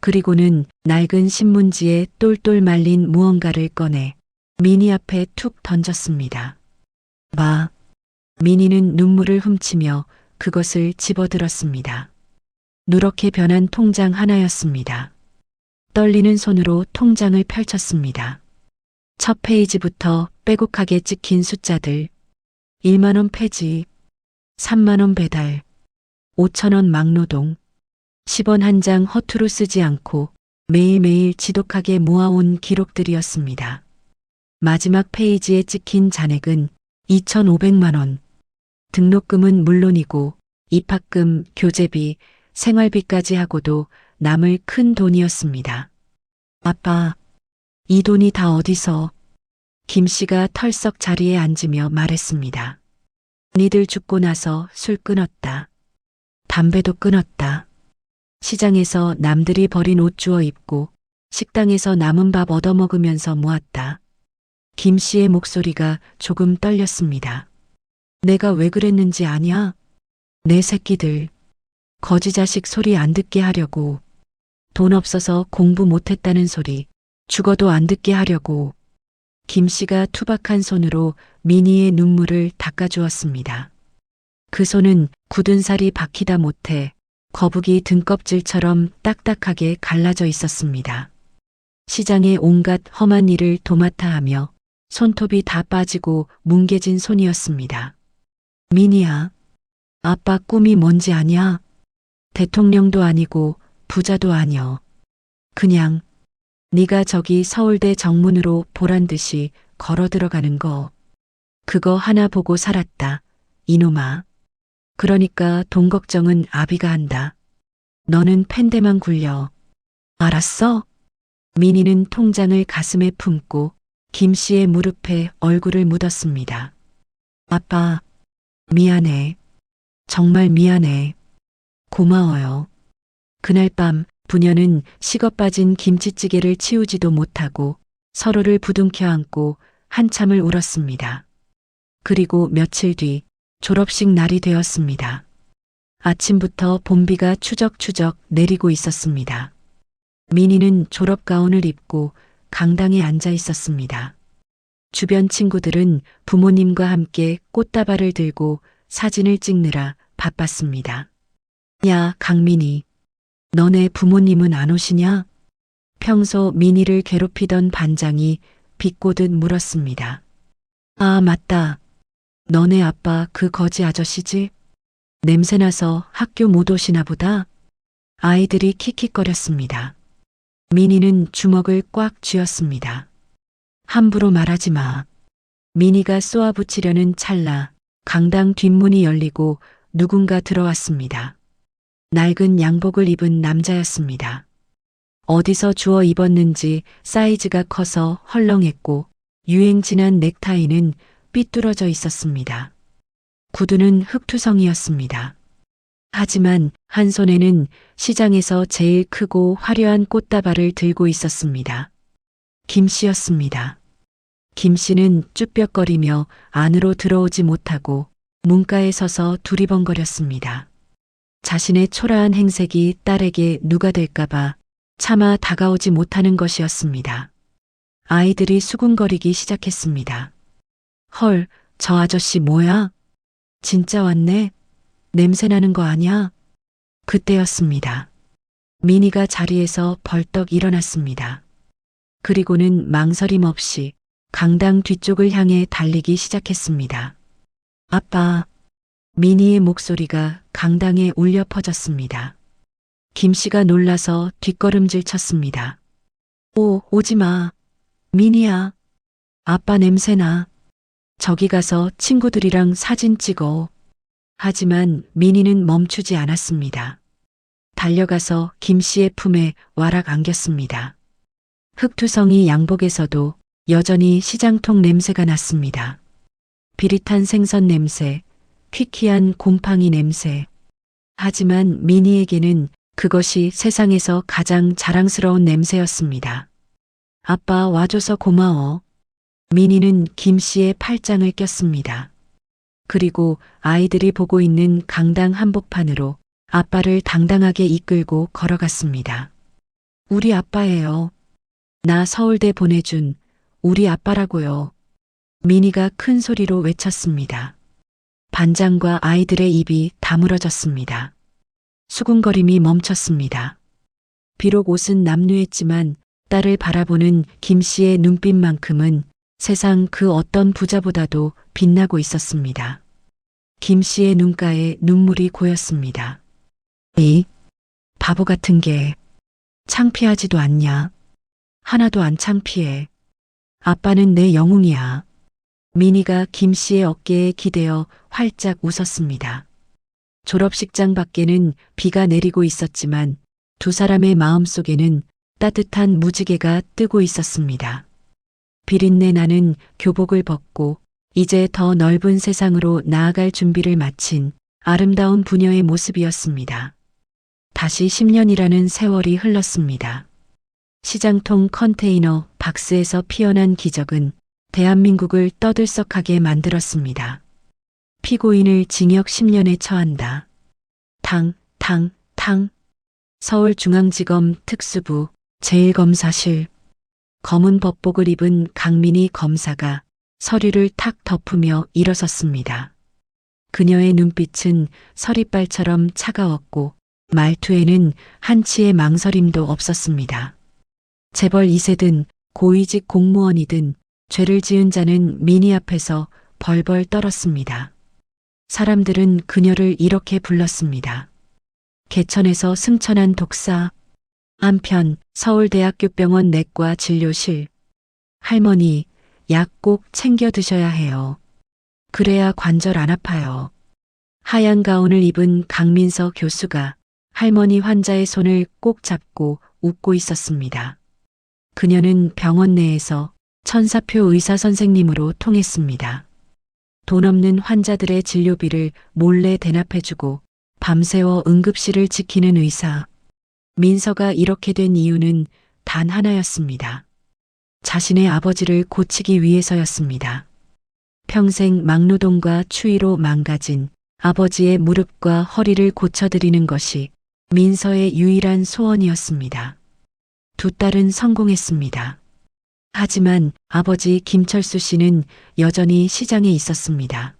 그리고는 낡은 신문지에 똘똘 말린 무언가를 꺼내 민희 앞에 툭 던졌습니다. 봐. 민희는 눈물을 훔치며 그것을 집어들었습니다. 누렇게 변한 통장 하나였습니다. 떨리는 손으로 통장을 펼쳤습니다. 첫 페이지부터 빼곡하게 찍힌 숫자들. 1만 원 폐지, 3만 원 배달, 5천 원 막노동, 10원 한 장 허투루 쓰지 않고 매일매일 지독하게 모아온 기록들이었습니다. 마지막 페이지에 찍힌 잔액은 2,500만 원. 등록금은 물론이고 입학금, 교재비, 생활비까지 하고도 남을 큰 돈이었습니다. 아빠, 이 돈이 다 어디서? 김 씨가 털썩 자리에 앉으며 말했습니다. 니들 죽고 나서 술 끊었다. 담배도 끊었다. 시장에서 남들이 버린 옷 주워 입고 식당에서 남은 밥 얻어먹으면서 모았다. 김 씨의 목소리가 조금 떨렸습니다. 내가 왜 그랬는지 아냐? 내 새끼들. 거지 자식 소리 안 듣게 하려고. 돈 없어서 공부 못했다는 소리. 죽어도 안 듣게 하려고. 김 씨가 투박한 손으로 민희의 눈물을 닦아주었습니다. 그 손은 굳은 살이 박히다 못해 거북이 등껍질처럼 딱딱하게 갈라져 있었습니다. 시장의 온갖 험한 일을 도맡아 하며 손톱이 다 빠지고 뭉개진 손이었습니다. 민희야, 아빠 꿈이 뭔지 아냐? 대통령도 아니고 부자도 아니여. 그냥 네가 저기 서울대 정문으로 보란 듯이 걸어 들어가는 거. 그거 하나 보고 살았다. 이놈아. 그러니까 돈 걱정은 아비가 한다. 너는 팬대만 굴려. 알았어? 민희는 통장을 가슴에 품고 김 씨의 무릎에 얼굴을 묻었습니다. 아빠, 미안해. 정말 미안해. 고마워요. 그날 밤 부녀는 식어 빠진 김치찌개를 치우지도 못하고 서로를 부둥켜 안고 한참을 울었습니다. 그리고 며칠 뒤 졸업식 날이 되었습니다. 아침부터 봄비가 추적추적 내리고 있었습니다. 민희는 졸업 가운을 입고 강당에 앉아 있었습니다. 주변 친구들은 부모님과 함께 꽃다발을 들고 사진을 찍느라 바빴습니다. 야, 강민희. 너네 부모님은 안 오시냐? 평소 민희를 괴롭히던 반장이 비꼬듯 물었습니다. 아, 맞다. 너네 아빠 그 거지 아저씨지? 냄새나서 학교 못 오시나 보다. 아이들이 킥킥거렸습니다. 민희는 주먹을 꽉 쥐었습니다. 함부로 말하지 마. 민희가 쏘아붙이려는 찰나 강당 뒷문이 열리고 누군가 들어왔습니다. 낡은 양복을 입은 남자였습니다. 어디서 주워 입었는지 사이즈가 커서 헐렁했고 유행 지난 넥타이는 삐뚤어져 있었습니다. 구두는 흙투성이었습니다. 하지만 한 손에는 시장에서 제일 크고 화려한 꽃다발을 들고 있었습니다. 김 씨였습니다. 김 씨는 쭈뼛거리며 안으로 들어오지 못하고 문가에 서서 두리번거렸습니다. 자신의 초라한 행색이 딸에게 누가 될까봐 차마 다가오지 못하는 것이었습니다. 아이들이 수군거리기 시작했습니다. 헐, 저 아저씨 뭐야? 진짜 왔네? 냄새나는 거 아냐? 그때였습니다. 미니가 자리에서 벌떡 일어났습니다. 그리고는 망설임 없이 강당 뒤쪽을 향해 달리기 시작했습니다. 아빠, 미니의 목소리가 강당에 울려 퍼졌습니다. 김 씨가 놀라서 뒷걸음질 쳤습니다. 오지 마. 미니야. 아빠 냄새나. 저기 가서 친구들이랑 사진 찍어. 하지만 미니는 멈추지 않았습니다. 달려가서 김 씨의 품에 와락 안겼습니다. 흑투성이 양복에서도 여전히 시장통 냄새가 났습니다. 비릿한 생선 냄새, 퀴퀴한 곰팡이 냄새. 하지만 미니에게는 그것이 세상에서 가장 자랑스러운 냄새였습니다. 아빠 와줘서 고마워. 미니는 김 씨의 팔짱을 꼈습니다. 그리고 아이들이 보고 있는 강당 한복판으로 아빠를 당당하게 이끌고 걸어갔습니다. 우리 아빠예요. 나 서울대 보내준 우리 아빠라고요. 미니가 큰 소리로 외쳤습니다. 반장과 아이들의 입이 다물어졌습니다. 수군거림이 멈췄습니다. 비록 옷은 남루했지만 딸을 바라보는 김 씨의 눈빛만큼은 세상 그 어떤 부자보다도 빛나고 있었습니다. 김 씨의 눈가에 눈물이 고였습니다. 에이, 바보 같은 게 창피하지도 않냐? 하나도 안 창피해. 아빠는 내 영웅이야. 미니가 김 씨의 어깨에 기대어 활짝 웃었습니다. 졸업식장 밖에는 비가 내리고 있었지만 두 사람의 마음속에는 따뜻한 무지개가 뜨고 있었습니다. 비린내 나는 교복을 벗고 이제 더 넓은 세상으로 나아갈 준비를 마친 아름다운 부녀의 모습이었습니다. 다시 10년이라는 세월이 흘렀습니다. 시장통 컨테이너 박스에서 피어난 기적은 대한민국을 떠들썩하게 만들었습니다. 피고인을 징역 10년에 처한다. 탕. 서울중앙지검 특수부 제1검사실. 검은 법복을 입은 강민희 검사가 서류를 탁 덮으며 일어섰습니다. 그녀의 눈빛은 서리빨처럼 차가웠고 말투에는 한치의 망설임도 없었습니다. 재벌 2세든 고위직 공무원이든 죄를 지은 자는 미니 앞에서 벌벌 떨었습니다. 사람들은 그녀를 이렇게 불렀습니다. 개천에서 승천한 독사. 한편 서울대학교 병원 내과 진료실. 할머니, 약 꼭 챙겨 드셔야 해요. 그래야 관절 안 아파요. 하얀 가운을 입은 강민서 교수가 할머니 환자의 손을 꼭 잡고 웃고 있었습니다. 그녀는 병원 내에서 천사표 의사 선생님으로 통했습니다. 돈 없는 환자들의 진료비를 몰래 대납해주고 밤새워 응급실을 지키는 의사. 민서가 이렇게 된 이유는 단 하나였습니다. 자신의 아버지를 고치기 위해서였습니다. 평생 막노동과 추위로 망가진 아버지의 무릎과 허리를 고쳐드리는 것이 민서의 유일한 소원이었습니다. 두 딸은 성공했습니다. 하지만 아버지 김철수 씨는 여전히 시장에 있었습니다.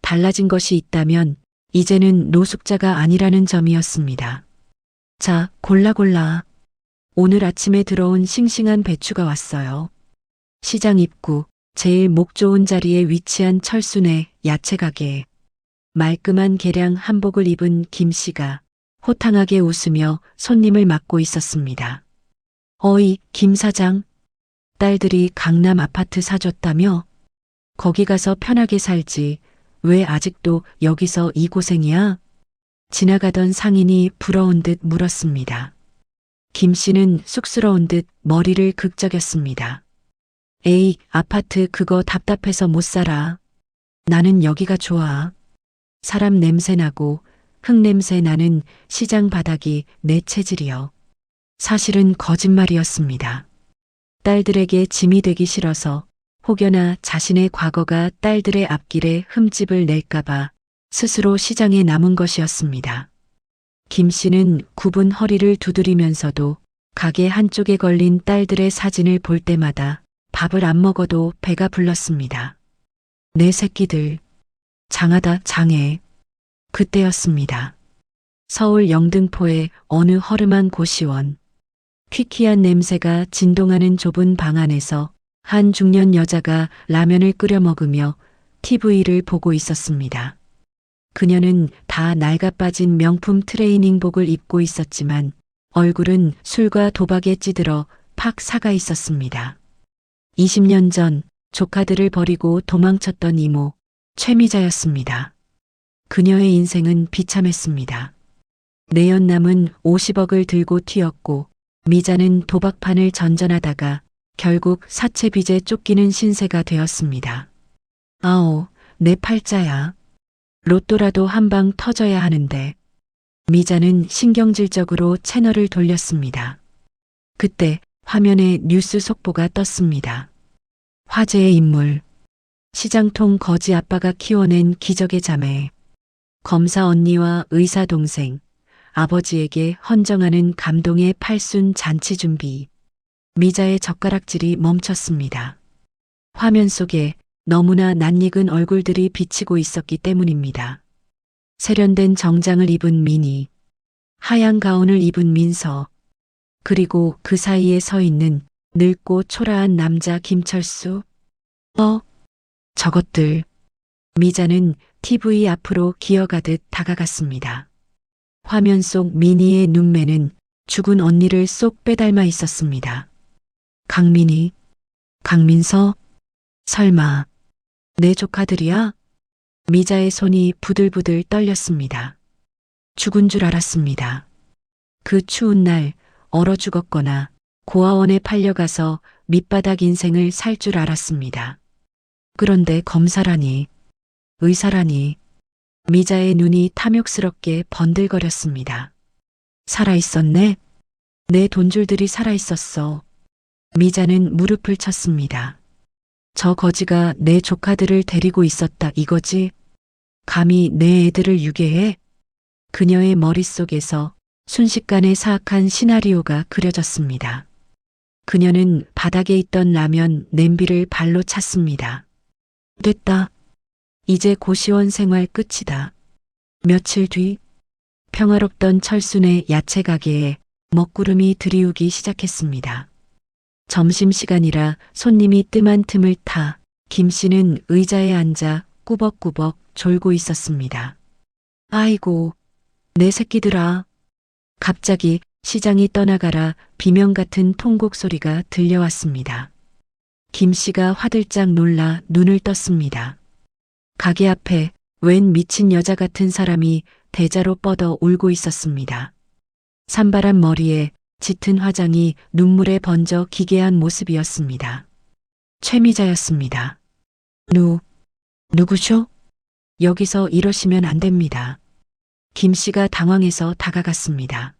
달라진 것이 있다면 이제는 노숙자가 아니라는 점이었습니다. 자, 골라. 오늘 아침에 들어온 싱싱한 배추가 왔어요. 시장 입구 제일 목 좋은 자리에 위치한 철순의 야채 가게에 말끔한 개량 한복을 입은 김 씨가 호탕하게 웃으며 손님을 맞고 있었습니다. 어이, 김 사장. 딸들이 강남 아파트 사줬다며? 거기 가서 편하게 살지. 왜 아직도 여기서 이 고생이야? 지나가던 상인이 부러운 듯 물었습니다. 김 씨는 쑥스러운 듯 머리를 극적였습니다. 에이, 아파트 그거 답답해서 못 살아. 나는 여기가 좋아. 사람 냄새 나고 흙냄새 나는 시장 바닥이 내 체질이요. 사실은 거짓말이었습니다. 딸들에게 짐이 되기 싫어서 혹여나 자신의 과거가 딸들의 앞길에 흠집을 낼까봐 스스로 시장에 남은 것이었습니다. 김 씨는 굽은 허리를 두드리면서도 가게 한쪽에 걸린 딸들의 사진을 볼 때마다 밥을 안 먹어도 배가 불렀습니다. 내 새끼들, 장하다 장해. 그때였습니다. 서울 영등포의 어느 허름한 고시원. 퀴퀴한 냄새가 진동하는 좁은 방 안에서 한 중년 여자가 라면을 끓여 먹으며 TV를 보고 있었습니다. 그녀는 다 낡아빠진 명품 트레이닝복을 입고 있었지만 얼굴은 술과 도박에 찌들어 팍 사가 있었습니다. 20년 전 조카들을 버리고 도망쳤던 이모 최미자였습니다. 그녀의 인생은 비참했습니다. 내연 남은 50억을 들고 튀었고 미자는 도박판을 전전하다가 결국 사채빚에 쫓기는 신세가 되었습니다. 아오, 내 팔자야. 로또라도 한 방 터져야 하는데. 미자는 신경질적으로 채널을 돌렸습니다. 그때 화면에 뉴스 속보가 떴습니다. 화제의 인물. 시장통 거지 아빠가 키워낸 기적의 자매. 검사 언니와 의사 동생. 아버지에게 헌정하는 감동의 팔순 잔치 준비. 미자의 젓가락질이 멈췄습니다. 화면 속에 너무나 낯익은 얼굴들이 비치고 있었기 때문입니다. 세련된 정장을 입은 미니, 하얀 가운을 입은 민서, 그리고 그 사이에 서 있는 늙고 초라한 남자 김철수. 저것들. 미자는 TV 앞으로 기어가듯 다가갔습니다. 화면 속 미니의 눈매는 죽은 언니를 쏙 빼닮아 있었습니다. 강민희, 강민서, 설마 내 조카들이야? 미자의 손이 부들부들 떨렸습니다. 죽은 줄 알았습니다. 그 추운 날 얼어 죽었거나 고아원에 팔려가서 밑바닥 인생을 살 줄 알았습니다. 그런데 검사라니, 의사라니. 미자의 눈이 탐욕스럽게 번들거렸습니다. 살아있었네? 내 돈줄들이 살아있었어. 미자는 무릎을 쳤습니다. 저 거지가 내 조카들을 데리고 있었다 이거지? 감히 내 애들을 유괴해? 그녀의 머릿속에서 순식간에 사악한 시나리오가 그려졌습니다. 그녀는 바닥에 있던 라면 냄비를 발로 찼습니다. 됐다. 이제 고시원 생활 끝이다. 며칠 뒤 평화롭던 철순의 야채 가게에 먹구름이 들이우기 시작했습니다. 점심시간이라 손님이 뜸한 틈을 타 김 씨는 의자에 앉아 꾸벅꾸벅 졸고 있었습니다. 아이고, 내 새끼들아. 갑자기 시장이 떠나가라 비명 같은 통곡 소리가 들려왔습니다. 김 씨가 화들짝 놀라 눈을 떴습니다. 가게 앞에 웬 미친 여자 같은 사람이 대자로 뻗어 울고 있었습니다. 산발한 머리에 짙은 화장이 눈물에 번져 기괴한 모습이었습니다. 최미자였습니다. 누구쇼? 여기서 이러시면 안 됩니다. 김 씨가 당황해서 다가갔습니다.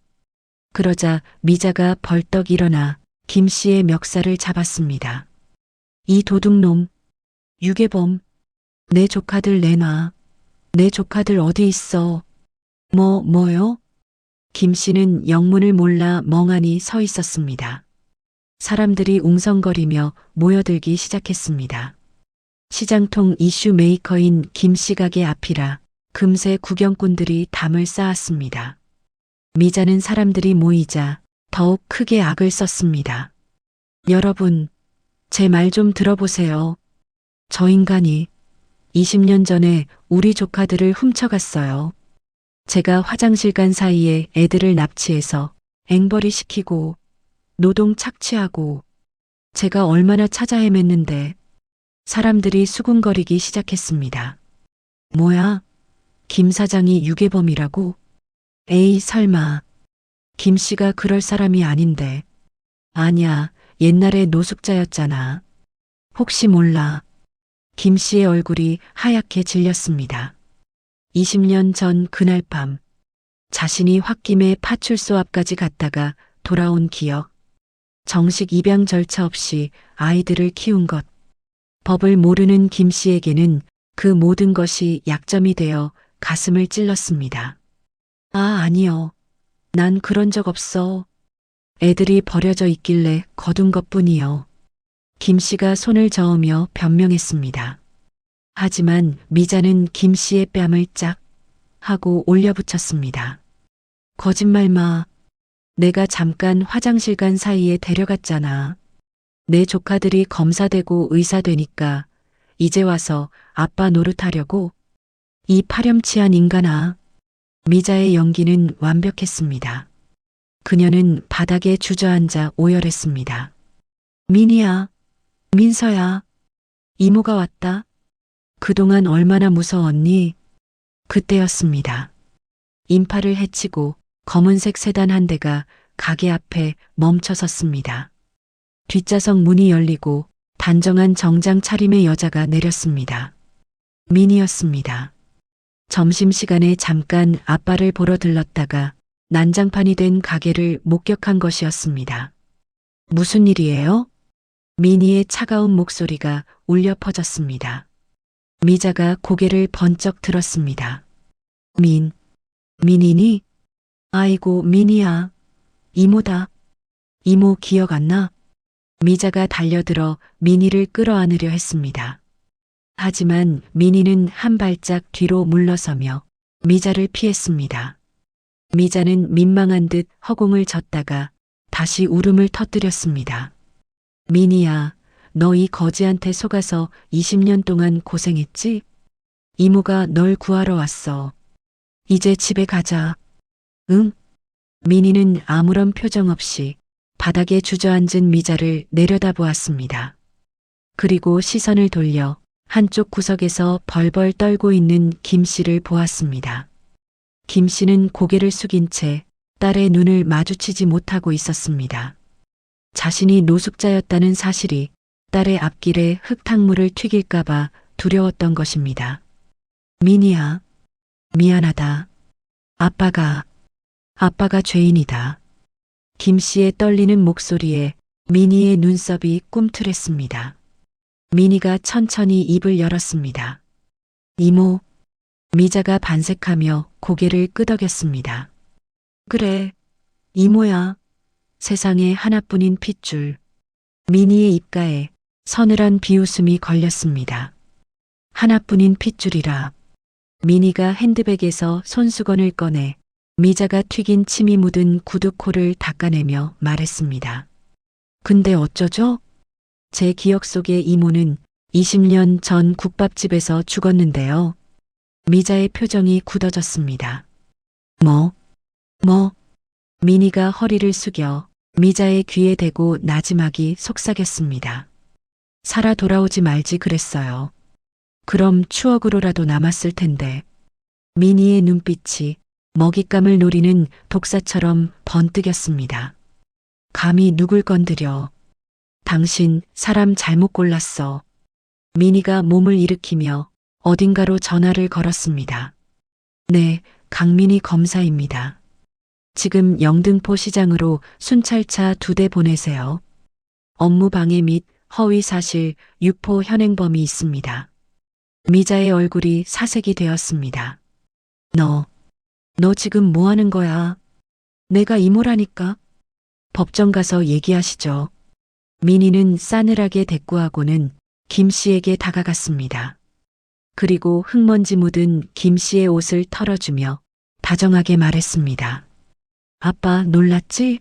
그러자 미자가 벌떡 일어나 김 씨의 멱살을 잡았습니다. 이 도둑놈, 유괴범, 내 조카들 내놔. 내 조카들 어디 있어? 뭐요? 김 씨는 영문을 몰라 멍하니 서 있었습니다. 사람들이 웅성거리며 모여들기 시작했습니다. 시장통 이슈 메이커인 김 씨 가게 앞이라 금세 구경꾼들이 담을 쌓았습니다. 미자는 사람들이 모이자 더욱 크게 악을 썼습니다. 여러분, 제 말 좀 들어보세요. 저 인간이 20년 전에 우리 조카들을 훔쳐갔어요. 제가 화장실 간 사이에 애들을 납치해서 앵벌이 시키고 노동 착취하고 제가 얼마나 찾아 헤맸는데 사람들이 수군거리기 시작했습니다. 뭐야? 김 사장이 유괴범이라고? 에이 설마. 김 씨가 그럴 사람이 아닌데. 아냐, 옛날에 노숙자였잖아. 혹시 몰라. 김 씨의 얼굴이 하얗게 질렸습니다. 20년 전 그날 밤 자신이 홧김에 파출소 앞까지 갔다가 돌아온 기억. 정식 입양 절차 없이 아이들을 키운 것. 법을 모르는 김 씨에게는 그 모든 것이 약점이 되어 가슴을 찔렀습니다. 아, 아니요. 난 그런 적 없어. 애들이 버려져 있길래 거둔 것뿐이요. 김 씨가 손을 저으며 변명했습니다. 하지만 미자는 김 씨의 뺨을 짝 하고 올려붙였습니다. 거짓말 마. 내가 잠깐 화장실 간 사이에 데려갔잖아. 내 조카들이 검사되고 의사 되니까 이제 와서 아빠 노릇하려고? 이 파렴치한 인간아. 미자의 연기는 완벽했습니다. 그녀는 바닥에 주저앉아 오열했습니다. 민희야, 민서야, 이모가 왔다. 그동안 얼마나 무서웠니? 그때였습니다. 인파를 헤치고 검은색 세단 한 대가 가게 앞에 멈춰 섰습니다. 뒷좌석 문이 열리고 단정한 정장 차림의 여자가 내렸습니다. 민희였습니다. 점심시간에 잠깐 아빠를 보러 들렀다가 난장판이 된 가게를 목격한 것이었습니다. 무슨 일이에요? 민희의 차가운 목소리가 울려 퍼졌습니다. 미자가 고개를 번쩍 들었습니다. 민희니? 아이고, 민희야. 이모다. 이모 기억 안 나? 미자가 달려들어 민희를 끌어안으려 했습니다. 하지만 민희는 한 발짝 뒤로 물러서며 미자를 피했습니다. 미자는 민망한 듯 허공을 젓다가 다시 울음을 터뜨렸습니다. 민희야, 너 이 거지한테 속아서 20년 동안 고생했지? 이모가 널 구하러 왔어. 이제 집에 가자. 응? 민희는 아무런 표정 없이 바닥에 주저앉은 미자를 내려다보았습니다. 그리고 시선을 돌려 한쪽 구석에서 벌벌 떨고 있는 김 씨를 보았습니다. 김 씨는 고개를 숙인 채 딸의 눈을 마주치지 못하고 있었습니다. 자신이 노숙자였다는 사실이 딸의 앞길에 흙탕물을 튀길까봐 두려웠던 것입니다. 민희야, 미안하다. 아빠가 죄인이다. 김 씨의 떨리는 목소리에 민희의 눈썹이 꿈틀했습니다. 민희가 천천히 입을 열었습니다. 이모. 미자가 반색하며 고개를 끄덕였습니다. 그래, 이모야. 세상에 하나뿐인 핏줄. 민희의 입가에 서늘한 비웃음이 걸렸습니다. 하나뿐인 핏줄이라. 민희가 핸드백에서 손수건을 꺼내 미자가 튀긴 침이 묻은 구두코를 닦아내며 말했습니다. 근데 어쩌죠? 제 기억 속의 이모는 20년 전 국밥집에서 죽었는데요. 미자의 표정이 굳어졌습니다. 뭐? 민희가 허리를 숙여 미자의 귀에 대고 나지막이 속삭였습니다. 살아 돌아오지 말지 그랬어요. 그럼 추억으로라도 남았을 텐데. 민희의 눈빛이 먹잇감을 노리는 독사처럼 번뜩였습니다. 감히 누굴 건드려. 당신 사람 잘못 골랐어. 민희가 몸을 일으키며 어딘가로 전화를 걸었습니다. 네, 강민희 검사입니다. 지금 영등포 시장으로 순찰차 2대 보내세요. 업무 방해 및 허위 사실 유포 현행범이 있습니다. 미자의 얼굴이 사색이 되었습니다. 너 지금 뭐 하는 거야? 내가 이모라니까. 법정 가서 얘기하시죠. 민희는 싸늘하게 대꾸하고는 김 씨에게 다가갔습니다. 그리고 흙먼지 묻은 김 씨의 옷을 털어주며 다정하게 말했습니다. 아빠 놀랐지?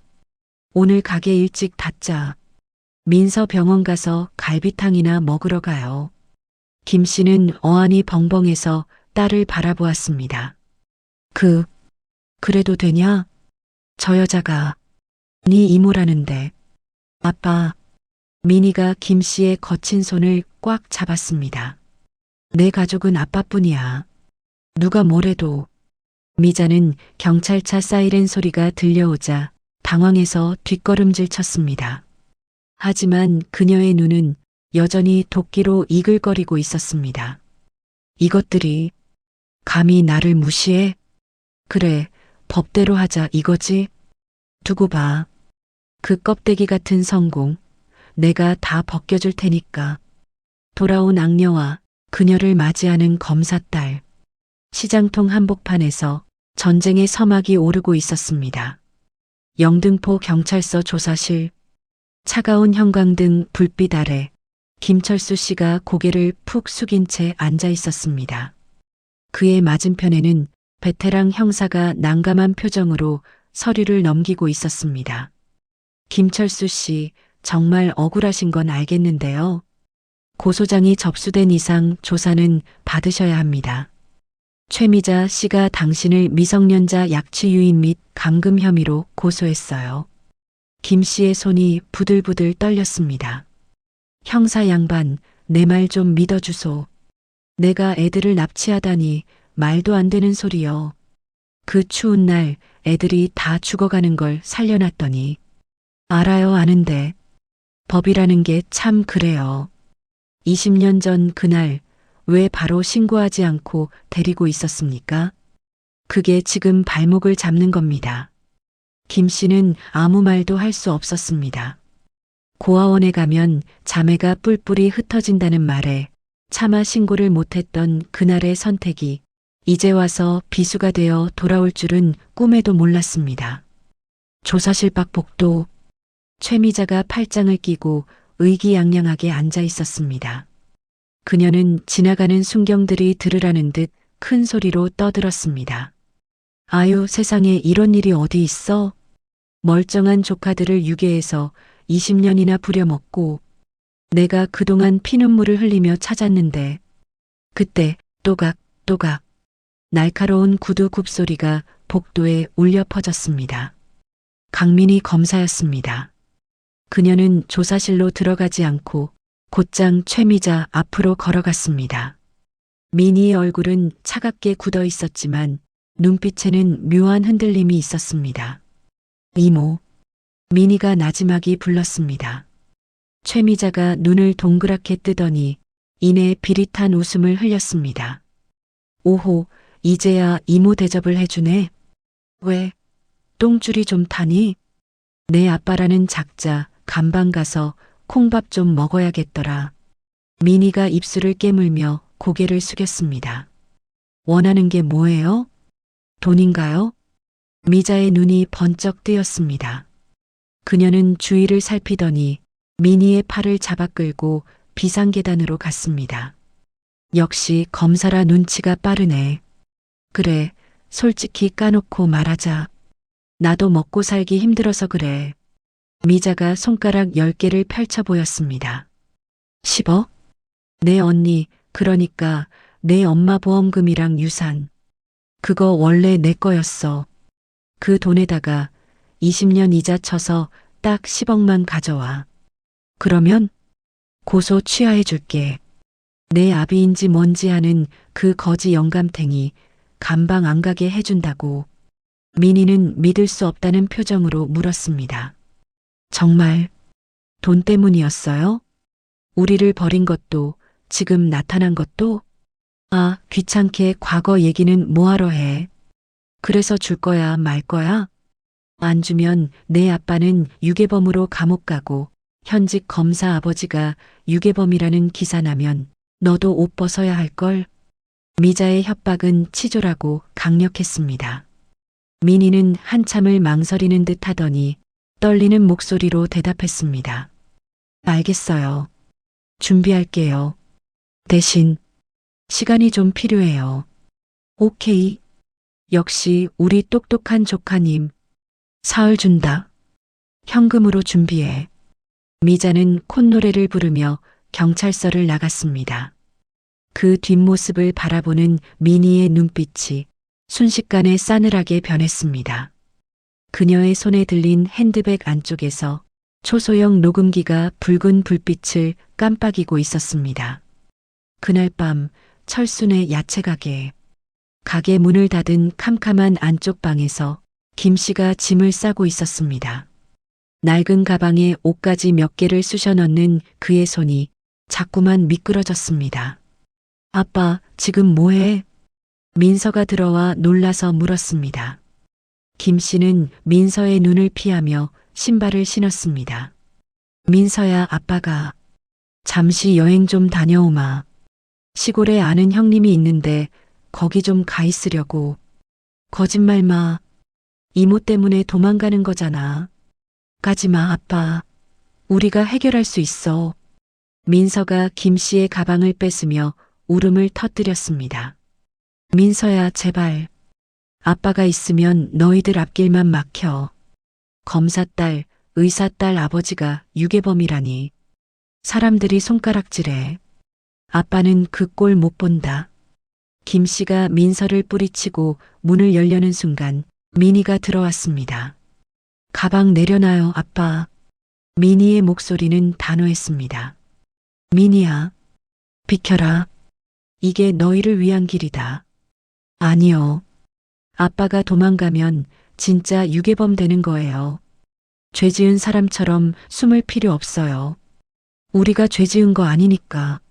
오늘 가게 일찍 닫자. 민서 병원 가서 갈비탕이나 먹으러 가요. 김 씨는 어안이 벙벙해서 딸을 바라보았습니다. 그래도 되냐? 저 여자가 네 이모라는데. 아빠. 민희가 김 씨의 거친 손을 꽉 잡았습니다. 내 가족은 아빠뿐이야. 누가 뭐래도. 미자는 경찰차 사이렌 소리가 들려오자 당황해서 뒷걸음질 쳤습니다. 하지만 그녀의 눈은 여전히 도끼로 이글거리고 있었습니다. 이것들이 감히 나를 무시해? 그래, 법대로 하자 이거지? 두고 봐. 그 껍데기 같은 성공, 내가 다 벗겨줄 테니까. 돌아온 악녀와 그녀를 맞이하는 검사딸. 시장통 한복판에서 전쟁의 서막이 오르고 있었습니다. 영등포 경찰서 조사실. 차가운 형광등 불빛 아래 김철수 씨가 고개를 푹 숙인 채 앉아 있었습니다. 그의 맞은편에는 베테랑 형사가 난감한 표정으로 서류를 넘기고 있었습니다. 김철수 씨, 정말 억울하신 건 알겠는데요. 고소장이 접수된 이상 조사는 받으셔야 합니다. 최미자 씨가 당신을 미성년자 약취 유인 및 감금 혐의로 고소했어요. 김 씨의 손이 부들부들 떨렸습니다. 형사 양반, 내 말 좀 믿어주소. 내가 애들을 납치하다니 말도 안 되는 소리요. 그 추운 날 애들이 다 죽어가는 걸 살려놨더니. 알아요, 아는데. 법이라는 게 참 그래요. 20년 전 그날 왜 바로 신고하지 않고 데리고 있었습니까? 그게 지금 발목을 잡는 겁니다. 김 씨는 아무 말도 할 수 없었습니다. 고아원에 가면 자매가 뿔뿔이 흩어진다는 말에 차마 신고를 못했던 그날의 선택이 이제 와서 비수가 되어 돌아올 줄은 꿈에도 몰랐습니다. 조사실 밖 복도. 최미자가 팔짱을 끼고 의기양양하게 앉아 있었습니다. 그녀는 지나가는 순경들이 들으라는 듯 큰 소리로 떠들었습니다. 아유, 세상에 이런 일이 어디 있어? 멀쩡한 조카들을 유괴해서 20년이나 부려먹고 내가 그동안 피눈물을 흘리며 찾았는데 그때 또각 날카로운 구두 굽소리가 복도에 울려 퍼졌습니다. 강민희 검사였습니다. 그녀는 조사실로 들어가지 않고 곧장 최미자 앞으로 걸어갔습니다. 민희의 얼굴은 차갑게 굳어 있었지만 눈빛에는 묘한 흔들림이 있었습니다. 이모. 민희가 나지막이 불렀습니다. 최미자가 눈을 동그랗게 뜨더니 이내 비릿한 웃음을 흘렸습니다. 오호, 이제야 이모 대접을 해주네. 왜? 똥줄이 좀 타니? 내 아빠라는 작자 감방 가서 콩밥 좀 먹어야겠더라. 민희가 입술을 깨물며 고개를 숙였습니다. 원하는 게 뭐예요? 돈인가요? 미자의 눈이 번쩍 뜨였습니다. 그녀는 주위를 살피더니 민희의 팔을 잡아 끌고 비상계단으로 갔습니다. 역시 검사라 눈치가 빠르네. 그래, 솔직히 까놓고 말하자. 나도 먹고 살기 힘들어서 그래. 미자가 손가락 10개를 펼쳐 보였습니다. 10억? 내 언니, 그러니까 내 엄마 보험금이랑 유산. 그거 원래 내 거였어. 그 돈에다가 20년 이자 쳐서 딱 10억만 가져와. 그러면 고소 취하해 줄게. 내 아비인지 뭔지 아는 그 거지 영감탱이 감방 안 가게 해준다고. 민희는 믿을 수 없다는 표정으로 물었습니다. 정말 돈 때문이었어요? 우리를 버린 것도 지금 나타난 것도? 아, 귀찮게 과거 얘기는 뭐하러 해. 그래서 줄 거야, 말 거야? 안 주면 내 아빠는 유괴범으로 감옥 가고 현직 검사 아버지가 유괴범이라는 기사 나면 너도 옷 벗어야 할걸. 미자의 협박은 치졸하고 강력했습니다. 민희는 한참을 망설이는 듯 하더니 떨리는 목소리로 대답했습니다. 알겠어요. 준비할게요. 대신 시간이 좀 필요해요. 오케이. 역시 우리 똑똑한 조카님. 사흘 준다. 현금으로 준비해. 미자는 콧노래를 부르며 경찰서를 나갔습니다. 그 뒷모습을 바라보는 민희의 눈빛이 순식간에 싸늘하게 변했습니다. 그녀의 손에 들린 핸드백 안쪽에서 초소형 녹음기가 붉은 불빛을 깜빡이고 있었습니다. 그날 밤 철순의 야채가게. 가게 문을 닫은 캄캄한 안쪽 방에서 김 씨가 짐을 싸고 있었습니다. 낡은 가방에 옷가지 몇 개를 쑤셔 넣는 그의 손이 자꾸만 미끄러졌습니다. 아빠, 지금 뭐해? 민서가 들어와 놀라서 물었습니다. 김 씨는 민서의 눈을 피하며 신발을 신었습니다. 민서야, 아빠가 잠시 여행 좀 다녀오마. 시골에 아는 형님이 있는데 거기 좀 가 있으려고. 거짓말 마. 이모 때문에 도망가는 거잖아. 가지마, 아빠. 우리가 해결할 수 있어. 민서가 김 씨의 가방을 뺏으며 울음을 터뜨렸습니다. 민서야, 제발. 아빠가 있으면 너희들 앞길만 막혀. 검사딸, 의사딸 아버지가 유괴범이라니. 사람들이 손가락질해. 아빠는 그 꼴 못 본다. 김 씨가 민서를 뿌리치고 문을 열려는 순간 미니가 들어왔습니다. 가방 내려놔요, 아빠. 미니의 목소리는 단호했습니다. 미니야, 비켜라. 이게 너희를 위한 길이다. 아니요. 아빠가 도망가면 진짜 유괴범 되는 거예요. 죄 지은 사람처럼 숨을 필요 없어요. 우리가 죄 지은 거 아니니까.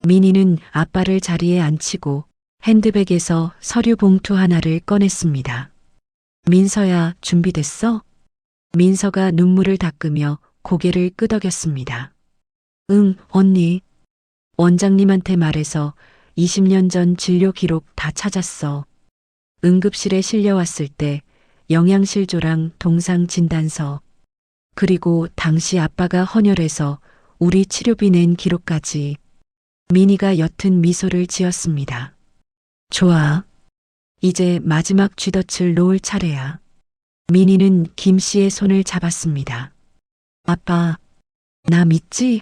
미니는 아빠를 자리에 앉히고 핸드백에서 서류 봉투 하나를 꺼냈습니다. 민서야, 준비됐어? 민서가 눈물을 닦으며 고개를 끄덕였습니다. 응, 언니. 원장님한테 말해서 20년 전 진료 기록 다 찾았어. 응급실에 실려왔을 때 영양실조랑 동상 진단서, 그리고 당시 아빠가 헌혈해서 우리 치료비 낸 기록까지. 미니가 옅은 미소를 지었습니다. 좋아. 이제 마지막 쥐덫을 놓을 차례야. 미니는 김 씨의 손을 잡았습니다. 아빠, 나 믿지?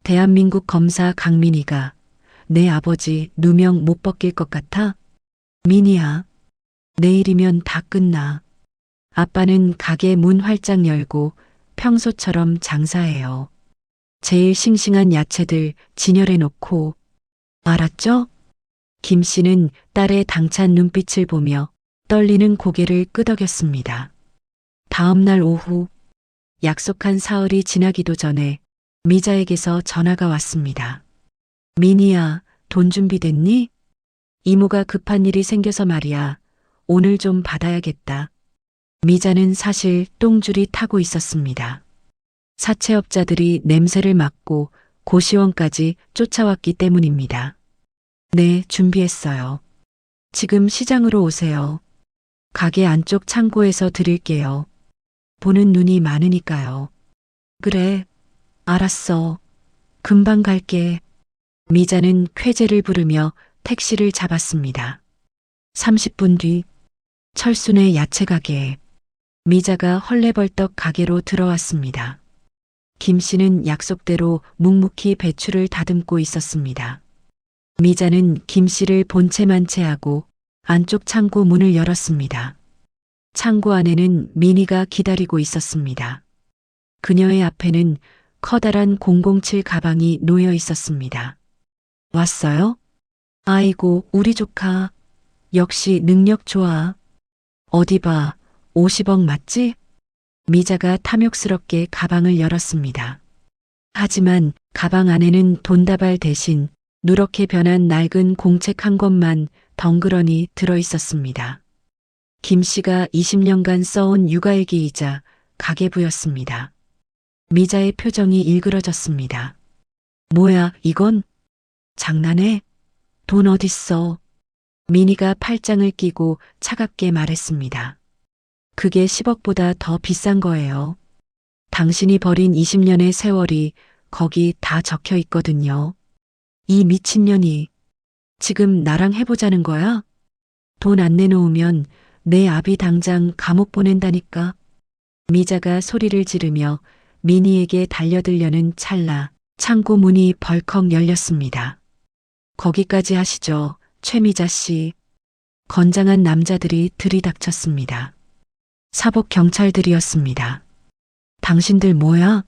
대한민국 검사 강민이가 내 아버지 누명 못 벗길 것 같아? 미니야, 내일이면 다 끝나. 아빠는 가게 문 활짝 열고 평소처럼 장사해요. 제일 싱싱한 야채들 진열해 놓고. 알았죠? 김 씨는 딸의 당찬 눈빛을 보며 떨리는 고개를 끄덕였습니다. 다음 날 오후, 약속한 사흘이 지나기도 전에 미자에게서 전화가 왔습니다. 미니야, 돈 준비됐니? 이모가 급한 일이 생겨서 말이야. 오늘 좀 받아야겠다. 미자는 사실 똥줄이 타고 있었습니다. 사채업자들이 냄새를 맡고 고시원까지 쫓아왔기 때문입니다. 네, 준비했어요. 지금 시장으로 오세요. 가게 안쪽 창고에서 드릴게요. 보는 눈이 많으니까요. 그래, 알았어. 금방 갈게. 미자는 쾌재를 부르며 택시를 잡았습니다. 30분 뒤, 철순의 야채 가게에 미자가 헐레벌떡 가게로 들어왔습니다. 김 씨는 약속대로 묵묵히 배추를 다듬고 있었습니다. 미자는 김 씨를 본체만 채하고 안쪽 창고 문을 열었습니다. 창고 안에는 미니가 기다리고 있었습니다. 그녀의 앞에는 커다란 007 가방이 놓여 있었습니다. 왔어요? 아이고, 우리 조카. 역시 능력 좋아. 어디 봐, 50억 맞지? 미자가 탐욕스럽게 가방을 열었습니다. 하지만 가방 안에는 돈다발 대신 누렇게 변한 낡은 공책 한 권만 덩그러니 들어 있었습니다. 김 씨가 20년간 써온 육아일기이자 가계부였습니다. 미자의 표정이 일그러졌습니다. 뭐야, 이건? 장난해? 돈 어딨어? 미니가 팔짱을 끼고 차갑게 말했습니다. 그게 10억보다 더 비싼 거예요. 당신이 버린 20년의 세월이 거기 다 적혀 있거든요. 이 미친년이 지금 나랑 해보자는 거야? 돈 안 내놓으면 내 아비 당장 감옥 보낸다니까. 미자가 소리를 지르며 미니에게 달려들려는 찰나 창고 문이 벌컥 열렸습니다. 거기까지 하시죠, 최미자 씨. 건장한 남자들이 들이닥쳤습니다. 사복 경찰들이었습니다. 당신들 뭐야?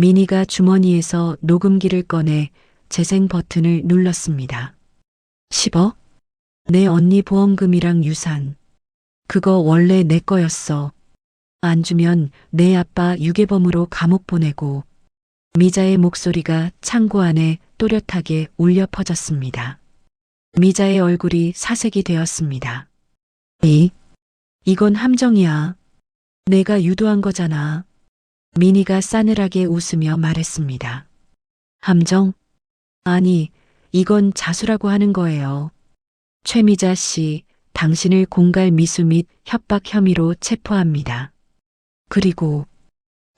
미니가 주머니에서 녹음기를 꺼내 재생 버튼을 눌렀습니다. 10억? 내 언니 보험금이랑 유산. 그거 원래 내 거였어. 안 주면 내 아빠 유괴범으로 감옥 보내고. 미자의 목소리가 창고 안에 또렷하게 울려 퍼졌습니다. 미자의 얼굴이 사색이 되었습니다. 이건 함정이야. 내가 유도한 거잖아. 민희가 싸늘하게 웃으며 말했습니다. 함정? 아니, 이건 자수라고 하는 거예요. 최미자 씨, 당신을 공갈 미수 및 협박 혐의로 체포합니다. 그리고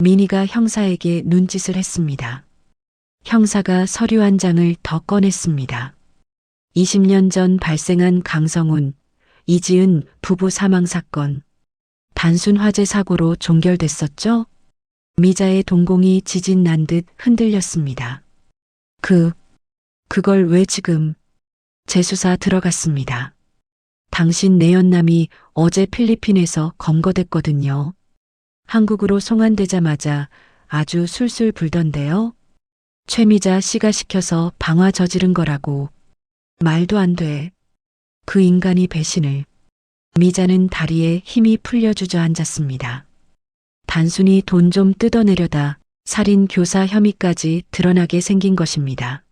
민희가 형사에게 눈짓을 했습니다. 형사가 서류 한 장을 더 꺼냈습니다. 20년 전 발생한 강성훈, 이지은 부부 사망 사건. 단순 화재 사고로 종결됐었죠? 미자의 동공이 지진 난 듯 흔들렸습니다. 그걸 왜 지금? 재수사 들어갔습니다. 당신 내연남이 어제 필리핀에서 검거됐거든요. 한국으로 송환되자마자 아주 술술 불던데요. 최미자 씨가 시켜서 방화 저지른 거라고. 말도 안 돼. 그 인간이 배신을. 미자는 다리에 힘이 풀려 주저앉았습니다. 단순히 돈 좀 뜯어내려다 살인 교사 혐의까지 드러나게 생긴 것입니다.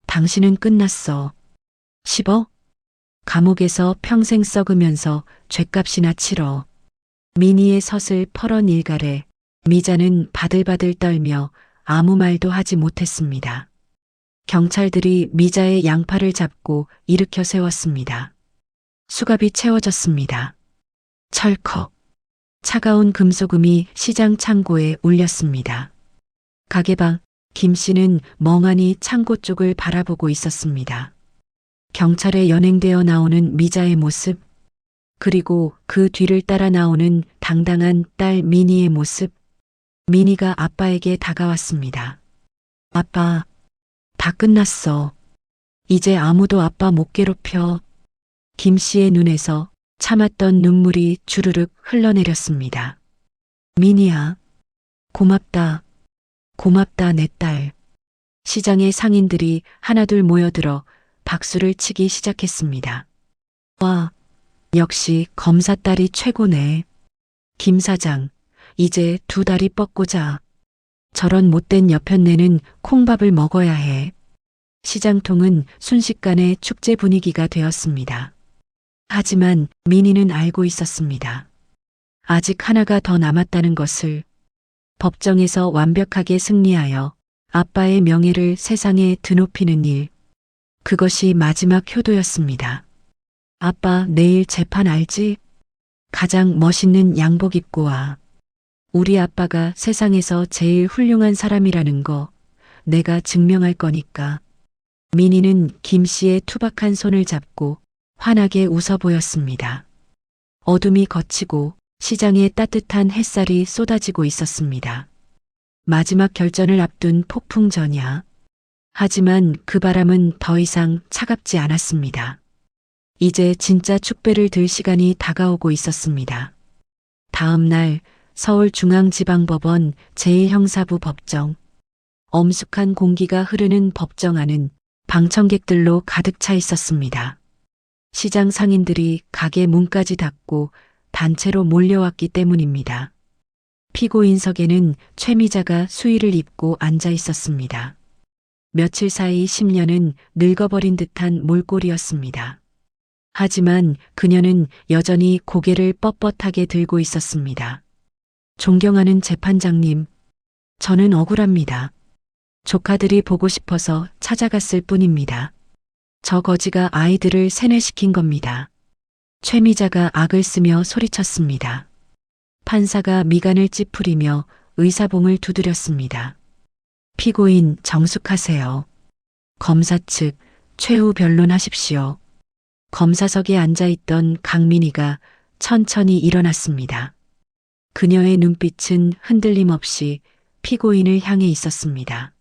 당신은 끝났어. 10억? 감옥에서 평생 썩으면서 죗값이나 치러. 민희의 섯을 펄어 일갈에 미자는 바들바들 떨며 아무 말도 하지 못했습니다. 경찰들이 미자의 양팔을 잡고 일으켜 세웠습니다. 수갑이 채워졌습니다. 철컥. 차가운 금소금이 시장 창고에 울렸습니다. 가게방 김 씨는 멍하니 창고 쪽을 바라보고 있었습니다. 경찰에 연행되어 나오는 미자의 모습, 그리고 그 뒤를 따라 나오는 당당한 딸 민희의 모습. 민희가 아빠에게 다가왔습니다. 아빠, 다 끝났어. 이제 아무도 아빠 못 괴롭혀. 김 씨의 눈에서 참았던 눈물이 주르륵 흘러내렸습니다. 민희야, 고맙다. 고맙다 내 딸. 시장의 상인들이 하나둘 모여들어 박수를 치기 시작했습니다. 와, 역시 검사 딸이 최고네. 김 사장, 이제 두 다리 뻗고 자. 저런 못된 여편네는 콩밥을 먹어야 해. 시장통은 순식간에 축제 분위기가 되었습니다. 하지만 민희는 알고 있었습니다. 아직 하나가 더 남았다는 것을. 법정에서 완벽하게 승리하여 아빠의 명예를 세상에 드높이는 일. 그것이 마지막 효도였습니다. 아빠, 내일 재판 알지? 가장 멋있는 양복 입고 와. 우리 아빠가 세상에서 제일 훌륭한 사람이라는 거 내가 증명할 거니까. 민희는 김 씨의 투박한 손을 잡고 환하게 웃어 보였습니다. 어둠이 걷히고 시장에 따뜻한 햇살이 쏟아지고 있었습니다. 마지막 결전을 앞둔 폭풍전야. 하지만 그 바람은 더 이상 차갑지 않았습니다. 이제 진짜 축배를 들 시간이 다가오고 있었습니다. 다음 날 서울중앙지방법원 제1형사부 법정. 엄숙한 공기가 흐르는 법정 안은 방청객들로 가득 차 있었습니다. 시장 상인들이 가게 문까지 닫고 단체로 몰려왔기 때문입니다. 피고인석에는 최미자가 수의를 입고 앉아 있었습니다. 며칠 사이 10년은 늙어버린 듯한 몰골이었습니다. 하지만 그녀는 여전히 고개를 뻣뻣하게 들고 있었습니다. 존경하는 재판장님, 저는 억울합니다. 조카들이 보고 싶어서 찾아갔을 뿐입니다. 저 거지가 아이들을 세뇌시킨 겁니다. 최미자가 악을 쓰며 소리쳤습니다. 판사가 미간을 찌푸리며 의사봉을 두드렸습니다. 피고인 정숙하세요. 검사 측 최후 변론하십시오. 검사석에 앉아있던 강민희가 천천히 일어났습니다. 그녀의 눈빛은 흔들림 없이 피고인을 향해 있었습니다.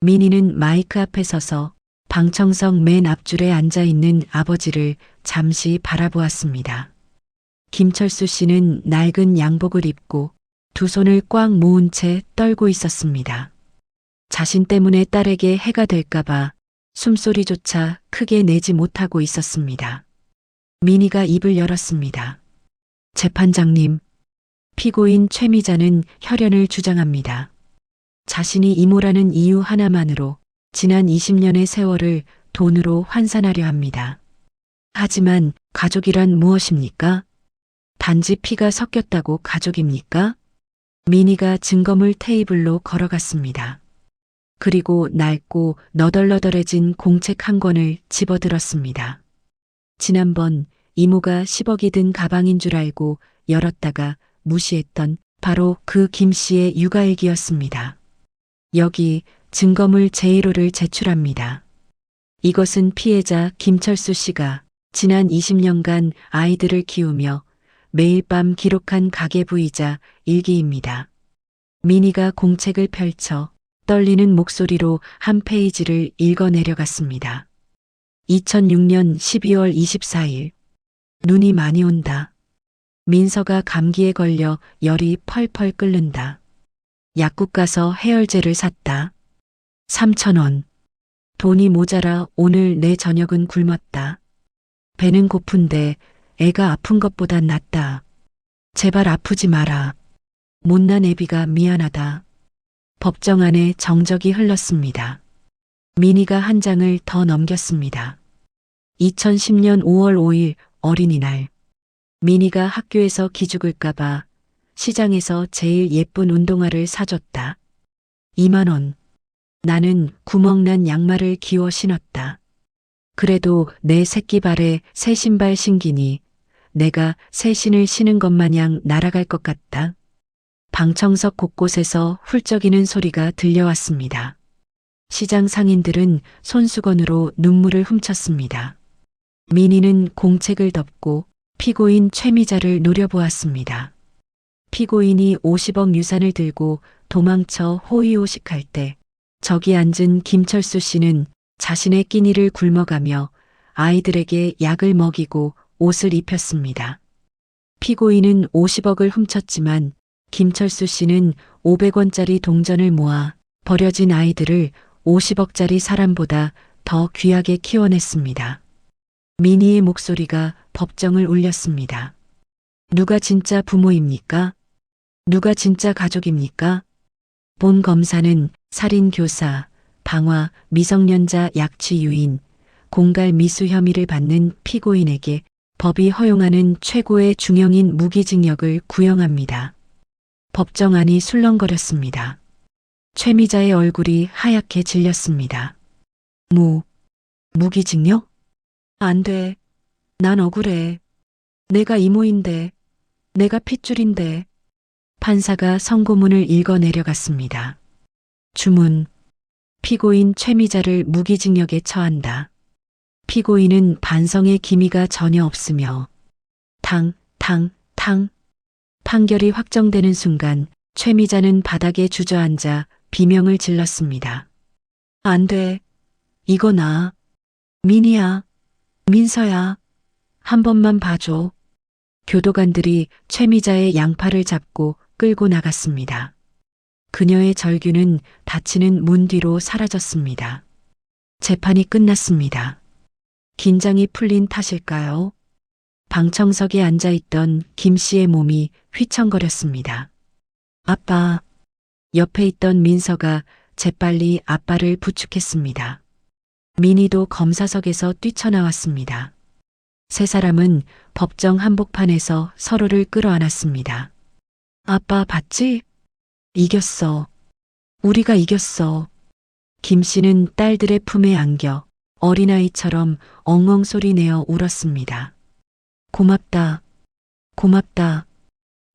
민희는 마이크 앞에 서서 방청석 맨 앞줄에 앉아있는 아버지를 잠시 바라보았습니다. 김철수 씨는 낡은 양복을 입고 두 손을 꽉 모은 채 떨고 있었습니다. 자신 때문에 딸에게 해가 될까봐 숨소리조차 크게 내지 못하고 있었습니다. 민희가 입을 열었습니다. 재판장님, 피고인 최미자는 혈연을 주장합니다. 자신이 이모라는 이유 하나만으로 지난 20년의 세월을 돈으로 환산하려 합니다. 하지만 가족이란 무엇입니까? 단지 피가 섞였다고 가족입니까? 민희가 증거물 테이블로 걸어갔습니다. 그리고 낡고 너덜너덜해진 공책 한 권을 집어들었습니다. 지난번 이모가 10억이 든 가방인 줄 알고 열었다가 무시했던 바로 그 김 씨의 육아일기였습니다. 여기 증거물 제1호를 제출합니다. 이것은 피해자 김철수 씨가 지난 20년간 아이들을 키우며 매일 밤 기록한 가계부이자 일기입니다. 민희가 공책을 펼쳐 떨리는 목소리로 한 페이지를 읽어 내려갔습니다. 2006년 12월 24일. 눈이 많이 온다. 민서가 감기에 걸려 열이 펄펄 끓는다. 약국 가서 해열제를 샀다. 3,000원. 돈이 모자라 오늘 내 저녁은 굶었다. 배는 고픈데 애가 아픈 것보단 낫다. 제발 아프지 마라. 못난 애비가 미안하다. 법정 안에 정적이 흘렀습니다. 민희가 한 장을 더 넘겼습니다. 2010년 5월 5일 어린이날. 민희가 학교에서 기죽을까봐 시장에서 제일 예쁜 운동화를 사줬다. 2만 원. 나는 구멍난 양말을 기워 신었다. 그래도 내 새끼 발에 새 신발 신기니 내가 새 신을 신은 것 마냥 날아갈 것 같다. 방청석 곳곳에서 훌쩍이는 소리가 들려왔습니다. 시장 상인들은 손수건으로 눈물을 훔쳤습니다. 민희는 공책을 덮고 피고인 최미자를 노려보았습니다. 피고인이 50억 유산을 들고 도망쳐 호의호식할 때 저기 앉은 김철수 씨는 자신의 끼니를 굶어가며 아이들에게 약을 먹이고 옷을 입혔습니다. 피고인은 50억을 훔쳤지만 김철수 씨는 500원짜리 동전을 모아 버려진 아이들을 50억짜리 사람보다 더 귀하게 키워냈습니다. 민희의 목소리가 법정을 울렸습니다. 누가 진짜 부모입니까? 누가 진짜 가족입니까? 본 검사는 살인교사, 방화, 미성년자 약취 유인, 공갈 미수 혐의를 받는 피고인에게 법이 허용하는 최고의 중형인 무기징역을 구형합니다. 법정 안이 술렁거렸습니다. 최미자의 얼굴이 하얗게 질렸습니다. 무기징역? 안 돼. 난 억울해. 내가 이모인데, 내가 핏줄인데. 판사가 선고문을 읽어 내려갔습니다. 주문. 피고인 최미자를 무기징역에 처한다. 피고인은 반성의 기미가 전혀 없으며 탕. 판결이 확정되는 순간 최미자는 바닥에 주저앉아 비명을 질렀습니다. 안 돼. 이거 나. 민희야. 민서야. 한 번만 봐줘. 교도관들이 최미자의 양팔을 잡고 끌고 나갔습니다. 그녀의 절규는 닫히는 문 뒤로 사라졌습니다. 재판이 끝났습니다. 긴장이 풀린 탓일까요? 방청석에 앉아있던 김 씨의 몸이 휘청거렸습니다. 아빠. 옆에 있던 민서가 재빨리 아빠를 부축했습니다. 민희도 검사석에서 뛰쳐나왔습니다. 세 사람은 법정 한복판에서 서로를 끌어안았습니다. 아빠 봤지? 이겼어. 우리가 이겼어. 김 씨는 딸들의 품에 안겨 어린아이처럼 엉엉 소리내어 울었습니다. 고맙다. 고맙다.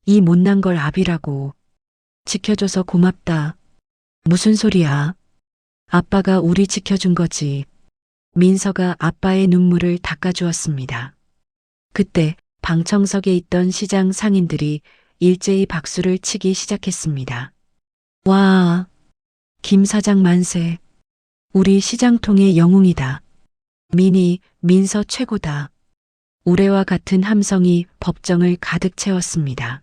이 못난 걸 압이라고. 지켜줘서 고맙다. 무슨 소리야. 아빠가 우리 지켜준 거지. 민서가 아빠의 눈물을 닦아주었습니다. 그때 방청석에 있던 시장 상인들이 일제히 박수를 치기 시작했습니다. 와, 김 사장 만세. 우리 시장통의 영웅이다. 민희, 민서 최고다. 우레와 같은 함성이 법정을 가득 채웠습니다.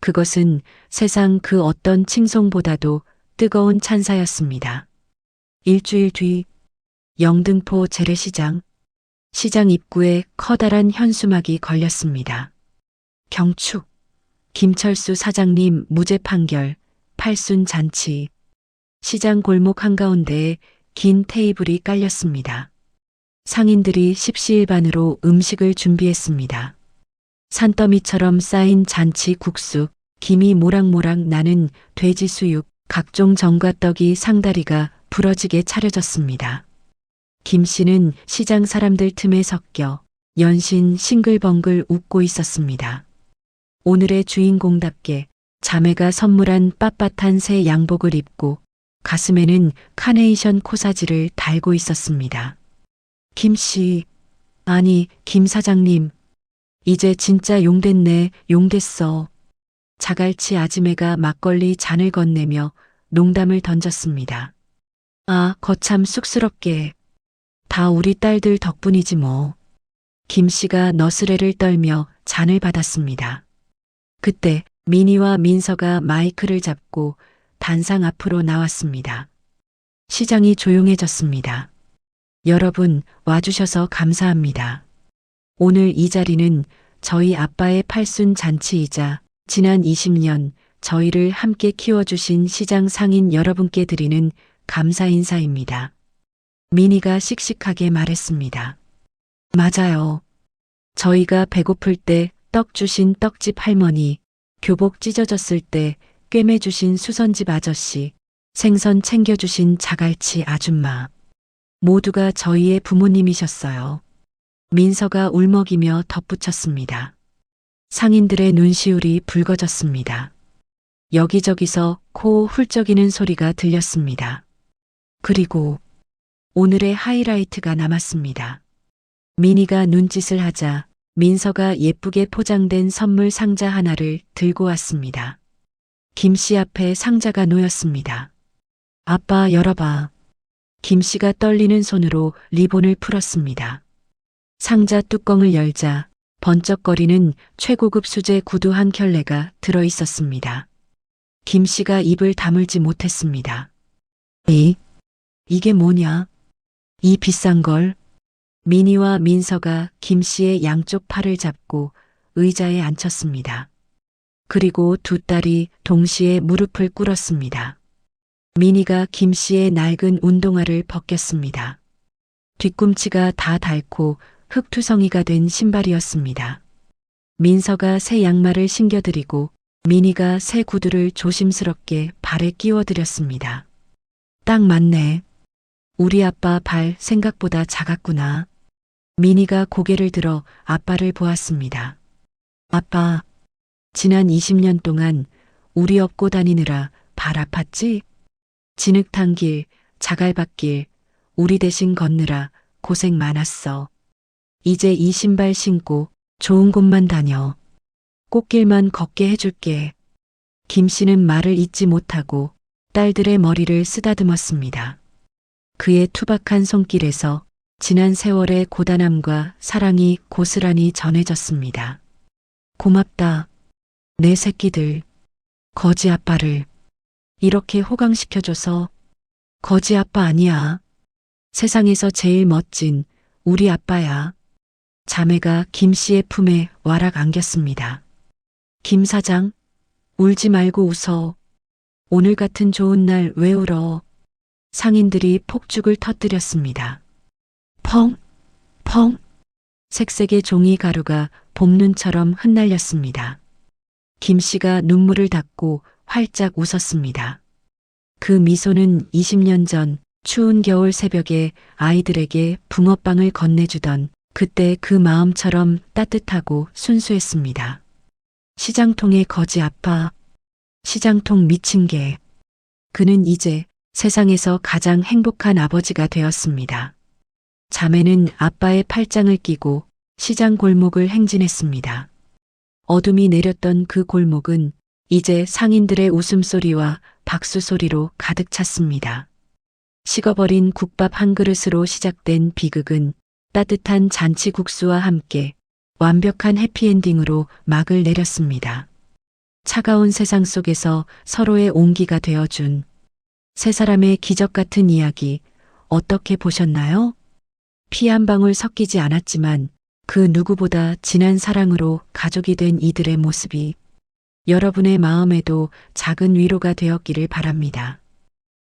그것은 세상 그 어떤 칭송보다도 뜨거운 찬사였습니다. 일주일 뒤 영등포 재래시장. 시장 입구에 커다란 현수막이 걸렸습니다. 경축. 김철수 사장님 무죄 판결. 팔순 잔치. 시장 골목 한가운데에 긴 테이블이 깔렸습니다. 상인들이 십시일반으로 음식을 준비했습니다. 산더미처럼 쌓인 잔치 국수, 김이 모락모락 나는 돼지 수육, 각종 전과 떡이 상다리가 부러지게 차려졌습니다. 김 씨는 시장 사람들 틈에 섞여 연신 싱글벙글 웃고 있었습니다. 오늘의 주인공답게 자매가 선물한 빳빳한 새 양복을 입고 가슴에는 카네이션 코사지를 달고 있었습니다. 김 씨, 아니, 김 사장님, 이제 진짜 용됐네, 용됐어. 자갈치 아지매가 막걸리 잔을 건네며 농담을 던졌습니다. 아, 거참 쑥스럽게. 다 우리 딸들 덕분이지 뭐. 김 씨가 너스레를 떨며 잔을 받았습니다. 그때 민희와 민서가 마이크를 잡고 단상 앞으로 나왔습니다. 시장이 조용해졌습니다. 여러분 와주셔서 감사합니다. 오늘 이 자리는 저희 아빠의 팔순 잔치이자 지난 20년 저희를 함께 키워주신 시장 상인 여러분께 드리는 감사 인사입니다. 민희가 씩씩하게 말했습니다. 맞아요. 저희가 배고플 때 떡 주신 떡집 할머니, 교복 찢어졌을 때 꿰매주신 수선집 아저씨, 생선 챙겨주신 자갈치 아줌마. 모두가 저희의 부모님이셨어요. 민서가 울먹이며 덧붙였습니다. 상인들의 눈시울이 붉어졌습니다. 여기저기서 코 훌쩍이는 소리가 들렸습니다. 그리고 오늘의 하이라이트가 남았습니다. 민희가 눈짓을 하자 민서가 예쁘게 포장된 선물 상자 하나를 들고 왔습니다. 김 씨 앞에 상자가 놓였습니다. 아빠 열어봐. 김 씨가 떨리는 손으로 리본을 풀었습니다. 상자 뚜껑을 열자 번쩍거리는 최고급 수제 구두 한 켤레가 들어 있었습니다. 김 씨가 입을 다물지 못했습니다. 이게 뭐냐? 이 비싼 걸? 민희와 민서가 김 씨의 양쪽 팔을 잡고 의자에 앉혔습니다. 그리고 두 딸이 동시에 무릎을 꿇었습니다. 민희가 김 씨의 낡은 운동화를 벗겼습니다. 뒤꿈치가 다 닳고 흙투성이가 된 신발이었습니다. 민서가 새 양말을 신겨드리고 민희가 새 구두를 조심스럽게 발에 끼워드렸습니다. 딱 맞네. 우리 아빠 발 생각보다 작았구나. 민희가 고개를 들어 아빠를 보았습니다. 아빠, 지난 20년 동안 우리 업고 다니느라 발 아팠지? 진흙탕 길, 자갈밭길, 우리 대신 걷느라 고생 많았어. 이제 이 신발 신고 좋은 곳만 다녀. 꽃길만 걷게 해줄게. 김 씨는 말을 잇지 못하고 딸들의 머리를 쓰다듬었습니다. 그의 투박한 손길에서 지난 세월의 고단함과 사랑이 고스란히 전해졌습니다. 고맙다. 내 새끼들. 거지 아빠를 이렇게 호강시켜줘서. 거지 아빠 아니야. 세상에서 제일 멋진 우리 아빠야. 자매가 김 씨의 품에 와락 안겼습니다. 김 사장, 울지 말고 웃어. 오늘 같은 좋은 날 왜 울어? 상인들이 폭죽을 터뜨렸습니다. 펑, 펑. 색색의 종이 가루가 봄눈처럼 흩날렸습니다. 김 씨가 눈물을 닦고 활짝 웃었습니다. 그 미소는 20년 전 추운 겨울 새벽에 아이들에게 붕어빵을 건네주던 그때 그 마음처럼 따뜻하고 순수했습니다. 시장통의 거지 아빠, 시장통 미친 개. 그는 이제 세상에서 가장 행복한 아버지가 되었습니다. 자매는 아빠의 팔짱을 끼고 시장 골목을 행진했습니다. 어둠이 내렸던 그 골목은 이제 상인들의 웃음소리와 박수소리로 가득 찼습니다. 식어버린 국밥 한 그릇으로 시작된 비극은 따뜻한 잔치국수와 함께 완벽한 해피엔딩으로 막을 내렸습니다. 차가운 세상 속에서 서로의 온기가 되어준 세 사람의 기적 같은 이야기 어떻게 보셨나요? 피 한 방울 섞이지 않았지만 그 누구보다 진한 사랑으로 가족이 된 이들의 모습이 여러분의 마음에도 작은 위로가 되었기를 바랍니다.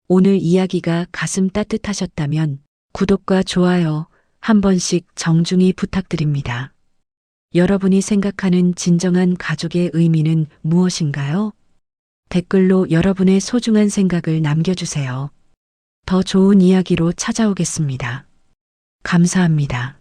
오늘 이야기가 가슴 따뜻하셨다면 구독과 좋아요 한 번씩 정중히 부탁드립니다. 여러분이 생각하는 진정한 가족의 의미는 무엇인가요? 댓글로 여러분의 소중한 생각을 남겨주세요. 더 좋은 이야기로 찾아오겠습니다. 감사합니다.